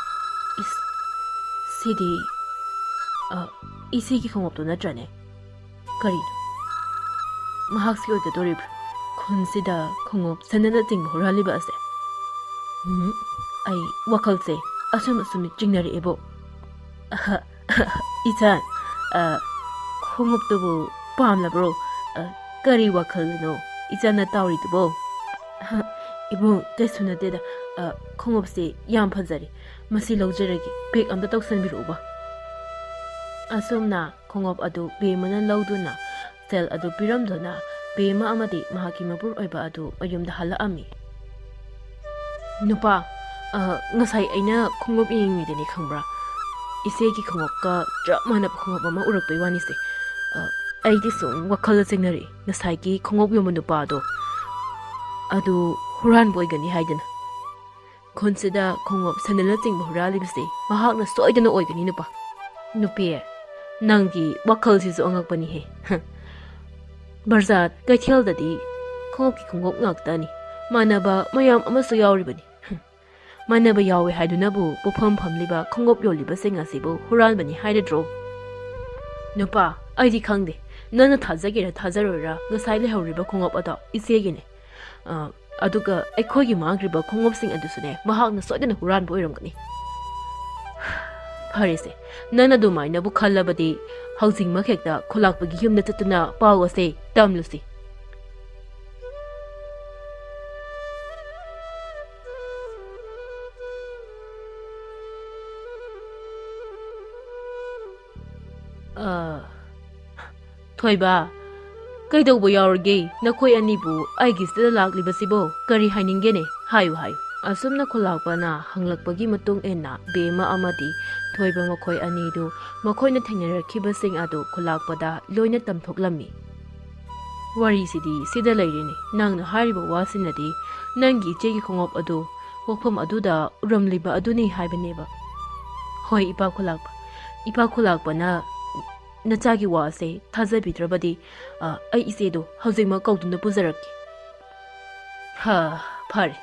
Sidi isigi khongop to natrane. Kari mahaksi oigadorib khunsida khongop sandana chingba horaliba ase. Ai wakalse asum chingnari ebo. Ichan khongop tubu pamlabro kari wakalno ichanna tawridubo. Ibu tesuna deda khongop se yam phajari masi lawjaragi bek amda tawsanbiruba. Asumna khongop adu bemana lawduna ꯁꯦꯜ ꯑꯗꯨ ꯄꯤꯔꯝꯗꯨꯅ ꯕꯦꯃ ꯑꯃꯗꯤ ꯃꯍꯥꯛꯀꯤ ꯃꯄꯨꯔ ꯑꯣꯏꯕ ꯑꯗꯨ ꯃꯌꯨꯝꯗ ꯍꯜꯂꯛꯑꯝꯃꯤ꯫ ꯅꯨꯄꯥ, ꯉꯁꯥꯏ ꯑꯩꯅ ꯈꯣꯡꯎꯞ ꯌꯦꯡꯉꯤꯉꯩꯗꯅꯤ ꯈꯪꯕ꯭ꯔꯥ, ꯏꯆꯦꯒꯤ ꯈꯣꯡꯎꯞꯀ ꯆꯞ ꯃꯥꯟꯅꯕ ꯈꯣꯡꯎꯞ ꯑꯃ ꯎꯔꯛꯄꯩ ꯋꯥꯅꯤꯁꯦ꯫ ꯑꯩꯗꯤ ꯁꯨꯝ ꯋꯥꯈꯜꯗ ꯆꯤꯡꯅꯔꯛꯏ, ꯉꯁꯥꯏꯒꯤ ꯈꯣꯡꯎꯞ ꯌꯣꯟꯕ ꯅꯨꯄꯥꯗꯣ ꯑꯗꯨ ꯍꯨꯔꯥꯟꯕ ꯑꯣꯏꯒꯅꯤ ꯍꯥꯏꯗꯅ꯫ ꯈꯨꯟꯁꯤꯗ ꯈꯣꯡꯎꯞ ꯁꯦꯟꯗꯜꯅꯆꯤꯡꯕ ꯍꯨꯔꯥꯜꯂꯤꯕꯁꯤ ꯃꯍꯥꯛꯅ ꯁꯣꯏꯗꯅ ꯑꯣꯏꯒꯅꯤ ꯅꯨꯄꯥ꯫ ꯅꯨꯄꯤ, ꯅꯪꯒꯤ ꯋꯥꯈꯜꯁꯤꯁꯨ ꯑꯉꯛꯄꯅꯤꯍꯦ꯫ ꯕꯖꯥꯔ ꯀꯩꯊꯦꯜꯗꯗꯤ ꯈꯣꯡꯎꯞꯀꯤ ꯈꯣꯡꯎꯞ ꯉꯥꯛꯇꯅꯤ, ꯃꯥꯟꯅꯕ ꯃꯌꯥꯝ ꯑꯃꯁꯨ ꯌꯥꯎꯔꯤꯕꯅꯤ꯫ ꯃꯥꯟꯅꯕ ꯌꯥꯎꯋꯦ ꯍꯥꯏꯗꯨꯅꯕꯨ ꯄꯣꯠꯐꯝ ꯐꯝꯂꯤꯕ ꯈꯣꯡꯎꯞ ꯌꯣꯜꯂꯤꯕꯁꯤꯡ ꯑꯁꯤꯕꯨ ꯍꯨꯔꯥꯟꯕꯅꯤ ꯍꯥꯏꯔꯗ꯭ꯔꯣ? ꯅꯨꯄꯥ, ꯑꯩꯗꯤ ꯈꯪꯗꯦ, ꯅꯪꯅ ꯊꯥꯖꯒꯦꯔꯥ ꯊꯥꯖꯔꯣꯏꯔꯥ, ꯉꯁꯥꯏ ꯂꯩꯍꯧꯔꯤꯕ ꯈꯣꯡꯎꯞ ꯑꯗꯣ ꯏꯆꯦꯒꯤꯅꯦ꯫ ꯑꯗꯨꯒ ꯑꯩꯈꯣꯏꯒꯤ ꯃꯥꯡꯈ꯭ꯔꯤꯕ ꯈꯣꯡꯎꯞꯁꯤꯡ ꯑꯗꯨꯁꯨꯅꯦ ꯃꯍꯥꯛꯅ ꯁꯣꯏꯗꯅ ꯍꯨꯔꯥꯟꯕ ꯑꯣꯏꯔꯝꯒꯅꯤ꯫ ꯐꯔꯦꯁꯦ, ꯅꯪꯅ ꯑꯗꯨꯃꯥꯏꯅꯕꯨ ꯈꯜꯂꯕꯗꯤ ꯍꯧꯖꯤꯛꯃꯛ ꯍꯦꯛꯇ ꯈꯨꯂꯥꯛꯄꯒꯤ ꯌꯨꯝꯗ ꯆꯠꯇꯨꯅ ꯄꯥꯎ ꯑꯁꯦ ꯇꯝꯂꯨꯁꯤ꯫ ꯊꯣꯏꯕ, ꯀꯩꯗꯧꯕ ꯌꯥꯎꯔꯒꯦ ꯅꯈꯣꯏ ꯑꯅꯤꯕꯨ ꯑꯩꯒꯤꯁꯤꯗ ꯂꯥꯛꯂꯤꯕꯁꯤꯕꯣ? ꯀꯔꯤ ꯍꯥꯏꯅꯤꯡꯒꯦꯅꯦ? ꯍꯥꯏꯌꯨ ꯍꯥꯏꯌꯨ꯫ ꯑꯁꯨꯝꯅ ꯈꯨꯂꯥꯛꯄꯅ ꯍꯪꯂꯛꯄꯒꯤ ꯃꯇꯨꯡ ꯏꯟꯅ ꯕꯦꯃ ꯑꯃꯗꯤ ꯊꯣꯏꯕ ꯃꯈꯣꯏ ꯑꯅꯤꯗꯨ ꯃꯈꯣꯏꯅ ꯊꯦꯡꯅꯔꯛꯈꯤꯕꯁꯤꯡ ꯑꯗꯨ ꯈꯨꯂꯥꯛꯄꯗ ꯂꯣꯏꯅ ꯇꯝꯊꯣꯛꯂꯝꯃꯤ꯫ ꯋꯥꯔꯤꯁꯤꯗꯤ ꯁꯤꯗ ꯂꯩꯔꯤꯅꯤ, ꯅꯪꯅ ꯍꯥꯏꯔꯤꯕ ꯋꯥꯁꯤꯅꯗꯤ ꯅꯪꯒꯤ ꯏꯆꯦꯒꯤ ꯈꯣꯡꯎꯞ ꯑꯗꯨ ꯄꯣꯛꯐꯝ ꯑꯗꯨꯗ ꯎꯔꯝꯂꯤꯕ ꯑꯗꯨꯅꯤ ꯍꯥꯏꯕꯅꯦꯕ꯫ ꯍꯣꯏ ꯏꯄꯥ ꯈꯨꯂꯥꯛꯄ, ꯏꯄꯥ ꯈꯨꯂꯥꯛꯄꯅ ꯅꯆꯥꯒꯤ ꯋꯥꯁꯦ ꯊꯥꯖꯕꯤꯗ꯭ꯔꯕꯗꯤ ꯑꯩ ꯏꯆꯦꯗꯣ ꯍꯧꯖꯤꯛꯃꯛ ꯀꯧꯗꯨꯅ ꯄꯨꯖꯔꯛꯀꯦ꯫ ꯐꯔꯦ,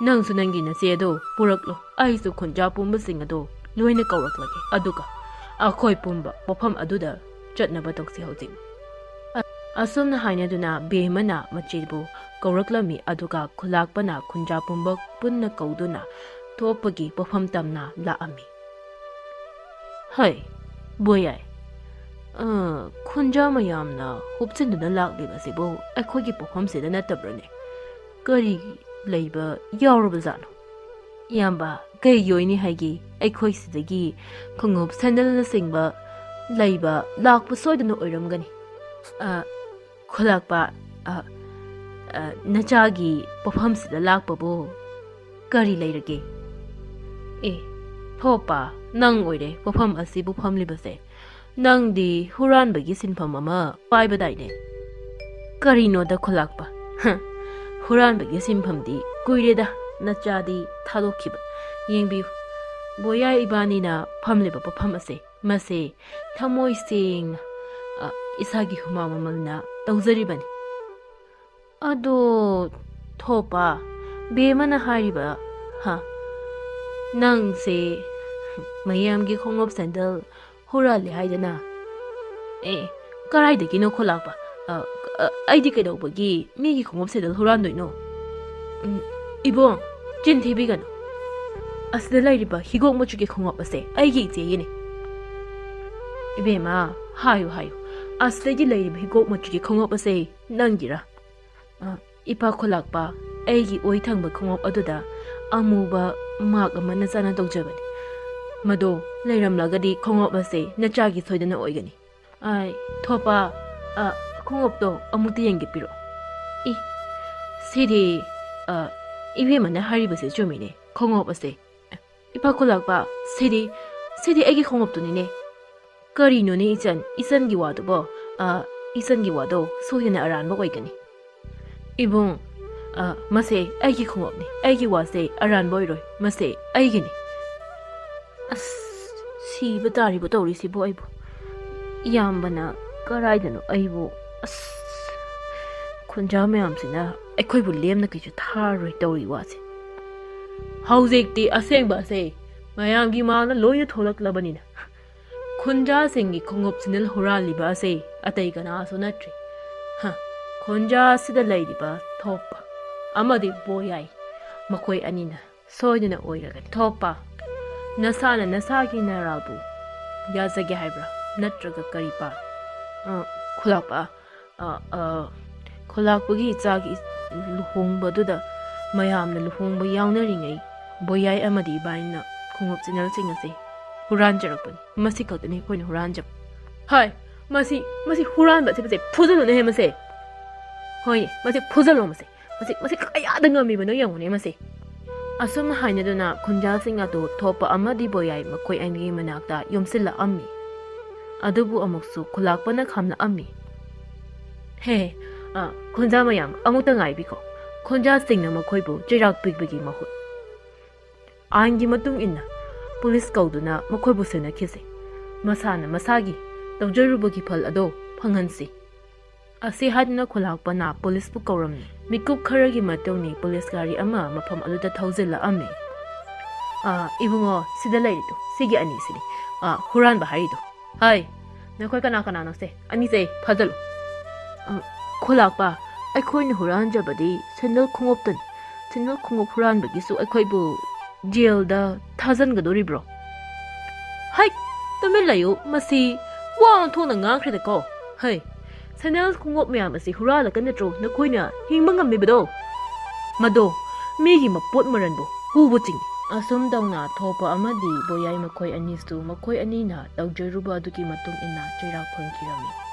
ꯅꯪꯁꯨ ꯅꯪꯒꯤ ꯅꯆꯦꯗꯣ ꯄꯨꯔꯛꯂꯣ, ꯑꯩꯁꯨ ꯈꯨꯟꯖꯥ ꯄꯨꯝꯕꯁꯤꯡ ꯑꯗꯣ ꯂꯣꯏꯅ ꯀꯧꯔꯛꯂꯒꯦ, ꯑꯗꯨꯒ ꯑꯩꯈꯣꯏ ꯄꯨꯝꯕ ꯃꯐꯝ ꯑꯗꯨꯗ ꯆꯠꯅꯕ ꯇꯧꯁꯤ ꯍꯧꯖꯤꯛ꯫ ꯑꯁꯨꯝꯅ ꯍꯥꯏꯅꯗꯨꯅ ꯕꯦꯃꯅ ꯃꯆꯦꯕꯨ ꯀꯧꯔꯛꯂꯝꯃꯤ, ꯑꯗꯨꯒ ꯈꯨꯂꯥꯛꯄꯅ ꯈꯨꯟꯖꯥ ꯄꯨꯝꯕ ꯄꯨꯟꯅ ꯀꯧꯗꯨꯅ ꯊꯣꯛꯄꯒꯤ ꯄꯣꯠꯐꯝ ꯇꯝꯅ ꯂꯥꯛꯑꯝꯃꯤ꯫ ꯍꯩ ꯕꯣꯌꯥꯏ, ꯈꯨꯟꯖꯥ ꯃꯌꯥꯝꯅ ꯍꯨꯞꯆꯤꯟꯗꯨꯅ ꯂꯥꯛꯂꯤꯕꯁꯤꯕꯨ ꯑꯩꯈꯣꯏꯒꯤ ꯄꯣꯠꯐꯝꯁꯤꯗ ꯅꯠꯇꯕ꯭ꯔꯅꯦ? ꯀꯔꯤ ꯂꯩꯕ ꯌꯥꯎꯔꯕꯖꯥꯠꯅꯣ? ꯏꯌꯥꯝꯕ, ꯀꯩꯒꯤ ꯑꯣꯏꯅꯤ ꯍꯥꯏꯒꯦ? ꯑꯩꯈꯣꯏ ꯁꯤꯗꯒꯤ ꯈꯣꯡꯎꯞ ꯁꯦꯟꯗꯜꯅꯆꯤꯡꯕ ꯂꯩꯕ ꯂꯥꯛꯄ ꯁꯣꯏꯗꯅ ꯑꯣꯏꯔꯝꯒꯅꯤ꯫ ꯈꯨꯂꯥꯛꯄ, ꯅꯆꯥꯒꯤ ꯄꯣꯠꯐꯝꯁꯤꯗ ꯂꯥꯛꯄꯕꯨ ꯀꯔꯤ ꯂꯩꯔꯒꯦ? ꯊꯣꯄꯥ, ꯅꯪ ꯑꯣꯏꯔꯦ ꯄꯣꯠꯐꯝ ꯑꯁꯤꯕꯨ ꯐꯝꯂꯤꯕꯁꯦ꯫ ꯅꯪꯗꯤ ꯍꯨꯔꯥꯟꯕꯒꯤ ꯁꯤꯟꯐꯝ ꯑꯃ ꯄꯥꯏꯕꯗꯥꯏꯅꯦ? ꯀꯔꯤꯅꯣꯗ ꯈꯨꯂꯥꯛꯄ, ꯍꯨꯔꯥꯟꯕꯒꯤ ꯁꯤꯟꯐꯝꯗꯤ ꯀꯨꯏꯔꯦꯗ ꯅꯆꯥꯗꯤ ꯊꯥꯗꯣꯛꯈꯤꯕ꯫ ꯌꯦꯡꯕꯤꯌꯨ, ꯕꯣꯌꯥꯏ ꯏꯕꯥꯅꯤꯅ ꯐꯝꯂꯤꯕ ꯄꯣꯠꯐꯝ ꯑꯁꯦ, ꯃꯁꯦ ꯊꯃꯣꯏ ꯁꯦꯡꯅ ꯏꯁꯥꯒꯤ ꯍꯨꯃꯥꯡ ꯃꯃꯜꯅ ꯇꯧꯖꯔꯤꯕꯅꯤ꯫ ꯑꯗꯣ ꯊꯣꯄꯥ, ꯕꯦꯃꯅ ꯍꯥꯏꯔꯤꯕ ꯅꯪꯁꯦ ꯃꯌꯥꯝꯒꯤ ꯈꯣꯡꯎꯞ ꯁꯦꯟꯗꯜ ꯍꯨꯔꯥꯜꯂꯦ ꯍꯥꯏꯗꯅ? ꯀꯔꯥꯏꯗꯒꯤꯅꯣ ꯈꯨꯂꯥꯛꯄ? ꯑꯩꯗꯤ ꯀꯩꯗꯧꯕꯒꯤ ꯃꯤꯒꯤ ꯈꯣꯡꯎꯞ ꯁꯦꯟꯗꯜ ꯍꯨꯔꯥꯟꯗꯣꯏꯅꯣ? ꯏꯕꯨꯡ, ꯆꯤꯟ ꯊꯤꯕꯤꯒꯅꯨ, ꯑꯁꯤꯗ ꯂꯩꯔꯤꯕ ꯍꯤꯒꯣꯛ ꯃꯆꯨꯒꯤ ꯈꯣꯡꯎꯞ ꯑꯁꯦ ꯑꯩꯒꯤ ꯏꯆꯦꯒꯤꯅꯤ꯫ ꯏꯕꯦꯝꯃ, ꯍꯥꯏꯌꯨ ꯍꯥꯏꯌꯨ, ꯑꯁꯤꯗꯒꯤ ꯂꯩꯔꯤꯕ ꯍꯤꯒꯣꯛ ꯃꯆꯨꯒꯤ ꯈꯣꯡꯎꯞ ꯑꯁꯦ ꯅꯪꯒꯤꯔꯥ? ꯏꯄꯥ ꯈꯨꯂꯥꯛꯄ, ꯑꯩꯒꯤ ꯑꯣꯏ ꯊꯪꯕ ꯈꯣꯡꯎꯞ ꯑꯗꯨꯗ ꯑꯃꯨꯕ ꯃꯥꯛ ꯑꯃꯅ ꯆꯥꯅ ꯇꯧꯖꯕꯅꯤ꯫ ꯃꯗꯣ ꯂꯩꯔꯝꯂꯒꯗꯤ ꯈꯣꯡꯎꯞ ꯑꯁꯦ ꯅꯆꯥꯒꯤ ꯁꯣꯏꯗꯅ ꯑꯣꯏꯒꯅꯤ꯫ ꯊꯣꯄꯥ, ꯈꯣꯡꯎꯞꯇꯣ ꯑꯃꯨꯛꯇ ꯌꯦꯡꯒꯦ ꯄꯤꯔꯛꯑꯣ꯫ ꯁꯤꯗꯤ ꯏꯕꯦꯝꯃꯅ ꯍꯥꯏꯔꯤꯕꯁꯦ ꯆꯨꯝꯃꯤꯅꯦ, ꯈꯣꯡꯎꯞ ꯑꯁꯦ꯫ ꯏꯄꯥ ꯈꯨꯂꯥꯛꯄ, ꯁꯤꯗꯤ ꯑꯩꯒꯤ ꯈꯣꯡꯎꯞꯇꯨꯅꯤꯅꯦ꯫ ꯀꯔꯤꯅꯣꯅꯦ ꯏꯆꯟꯒꯤ ꯋꯥꯗꯨꯕꯣ? ꯏꯆꯟꯒꯤ ꯋꯥꯗꯣ ꯁꯣꯏꯗꯅ ꯑꯔꯥꯟꯕ ꯑꯣꯏꯒꯅꯤ꯫ ꯏꯕꯨꯡ, ꯃꯁꯦ ꯑꯩꯒꯤ ꯈꯣꯡꯎꯞꯅꯤ, ꯑꯩꯒꯤ ꯋꯥꯁꯦ ꯑꯔꯥꯟꯕ ꯑꯣꯏꯔꯣꯏ, ꯃꯁꯦ ꯑꯩꯒꯤꯅꯤ꯫ ꯁꯤꯕ ꯇꯥꯔꯤꯕ ꯇꯧꯔꯤꯁꯤꯕꯨ ꯑꯩꯕꯨ, ꯏꯌꯥꯝꯕꯅ ꯀꯔꯥꯏꯗꯅꯣ ꯑꯩꯕꯨ, ꯈꯨꯟꯖꯥ ꯃꯌꯥꯝꯁꯤꯅ ꯑꯩꯈꯣꯏꯕꯨ ꯂꯦꯝꯅ ꯀꯩꯁꯨ ꯊꯥꯔꯔꯣꯏ ꯇꯧꯔꯤ ꯋꯥꯁꯦ꯫ ꯍꯧꯖꯤꯛꯇꯤ ꯑꯁꯦꯡꯕ ꯑꯁꯦ ꯃꯌꯥꯝꯒꯤ ꯃꯥꯡꯗ ꯂꯣꯏꯅ ꯊꯣꯛꯂꯛꯂꯕꯅꯤꯅ ꯈꯨꯟꯖꯥꯁꯤꯡꯒꯤ ꯈꯣꯡꯎꯞ ꯁꯦꯟꯗꯜ ꯍꯨꯔꯥꯜꯂꯤꯕ ꯑꯁꯦ ꯑꯇꯩ ꯀꯅꯥꯁꯨ ꯅꯠꯇ꯭ꯔꯤ, ꯈꯨꯟꯖꯥ ꯑꯁꯤꯗ ꯂꯩꯔꯤꯕ ꯊꯣꯛꯄ ꯑꯃꯗꯤ ꯕꯣꯌꯥꯏ, ꯃꯈꯣꯏ ꯑꯅꯤꯅ ꯁꯣꯏꯗꯅ ꯑꯣꯏꯔꯒꯅꯤ꯫ ꯊꯣꯛꯄ, ꯅꯁꯥꯅ ꯅꯁꯥꯒꯤ ꯅꯔꯥꯜꯕꯨ ꯌꯥꯖꯒꯦ ꯍꯥꯏꯕ꯭ꯔꯥ, ꯅꯠꯇ꯭ꯔꯒ ꯀꯔꯤ ꯄꯥ? ꯈꯨꯂꯥꯛꯄ, ꯈꯨꯂꯥꯛꯄꯒꯤ ꯏꯆꯥꯒꯤ ꯂꯨꯍꯣꯡꯕꯗꯨꯗ ꯃꯌꯥꯝꯅ ꯂꯨꯍꯣꯡꯕ ꯌꯥꯎꯅꯔꯤꯉꯩ ꯕꯣꯌꯥꯏ ꯑꯃꯗꯤ ꯏꯕꯥꯅꯤꯅ ꯈꯣꯡꯎꯞ ꯁꯦꯟꯗꯜꯁꯤꯡ ꯑꯁꯤ ꯍꯨꯔꯥꯟꯖꯔꯛꯄꯅꯤ꯫ ꯃꯁꯤ ꯈꯛꯇꯅꯤ ꯑꯩꯈꯣꯏꯅ ꯍꯨꯔꯥꯟꯖꯕ꯫ Masi Huranba se Puzzle on him say. Hoy, Masi Puzzle on Masi Kayadanga me no young name say. Asum Hainaduna, Kunja Singatu, Topa Amadi Boyai, McCoy and Manakta, Yumsilla Ammi. Adubu Amoksu, Kulakpana Kamna Ammi. Hey, Kunzamayam, Amutangai Biko. Kunja Singna Makoibu, Jirak Big Biggy Mahut. Angi Matung Inna, Police Gauduna, Makoibu Sena kissing. Masana Masagi, Dogjerubuki Pal Ado, Pangansi. Asi hadna Kulakpana, Police Pukorum, Mikup Karagi Matoni, Police Gari Ama, Mapam Aluta Tauzilla Ami. Ibungo, Sida Lady, Sigi Anisidi, Huranba Harido. Hi, Nakokanakana say, Anise, Puzzle. Kulakpa. ꯑꯩꯈꯣꯏꯅ ꯍꯨꯔꯥꯟꯖꯕꯗꯤ ꯁꯦꯟꯗꯜ ꯈꯣꯡꯎꯞꯇꯅꯤ ꯁꯦꯟꯗꯜ ꯈꯣꯡꯎꯞ ꯍꯨꯔꯥꯟꯕꯒꯤꯁꯨ ꯑꯩꯈꯣꯏꯕꯨ ꯖꯦꯜꯗ ꯊꯥꯖꯟꯒꯗꯣꯔꯤꯕ꯭ꯔꯣ ꯍꯩ ꯇꯨꯃꯤꯟ ꯂꯩꯌꯨ ꯃꯁꯤ ꯋꯥ ꯑꯣꯟꯊꯣꯛꯅ ꯉꯥꯡꯈ꯭ꯔꯦꯗꯀꯣ ꯍꯩ ꯁꯦꯟꯗꯜ ꯈꯣꯡꯎꯞ ꯃꯌꯥꯝ ꯑꯁꯤ ꯍꯨꯔꯥꯜꯂꯒ ꯅꯠꯇ꯭ꯔꯣ ꯅꯈꯣꯏꯅ ꯍꯤꯡꯕ ꯉꯝꯃꯤꯕꯗꯣ ꯃꯗꯣ ꯃꯤꯒꯤ ꯃꯄꯣꯠ ꯃꯔꯟꯕꯨ ꯍꯨꯕ ꯆꯤꯡꯏ ꯑꯁꯨꯝ ꯇꯧꯅ ꯊꯣꯛꯄ ꯑꯃꯗꯤ ꯕꯣꯌꯥꯏ ꯃꯈꯣꯏ ꯑꯅꯤꯁꯨ ꯃꯈꯣꯏ ꯑꯅꯤꯅ ꯇꯧꯖꯔꯨꯕ ꯑꯗꯨꯒꯤ ꯃꯇꯨꯡ ꯏꯟꯅ ꯆꯩꯔꯥꯛ ꯐꯪꯈꯤꯔꯝꯃꯤ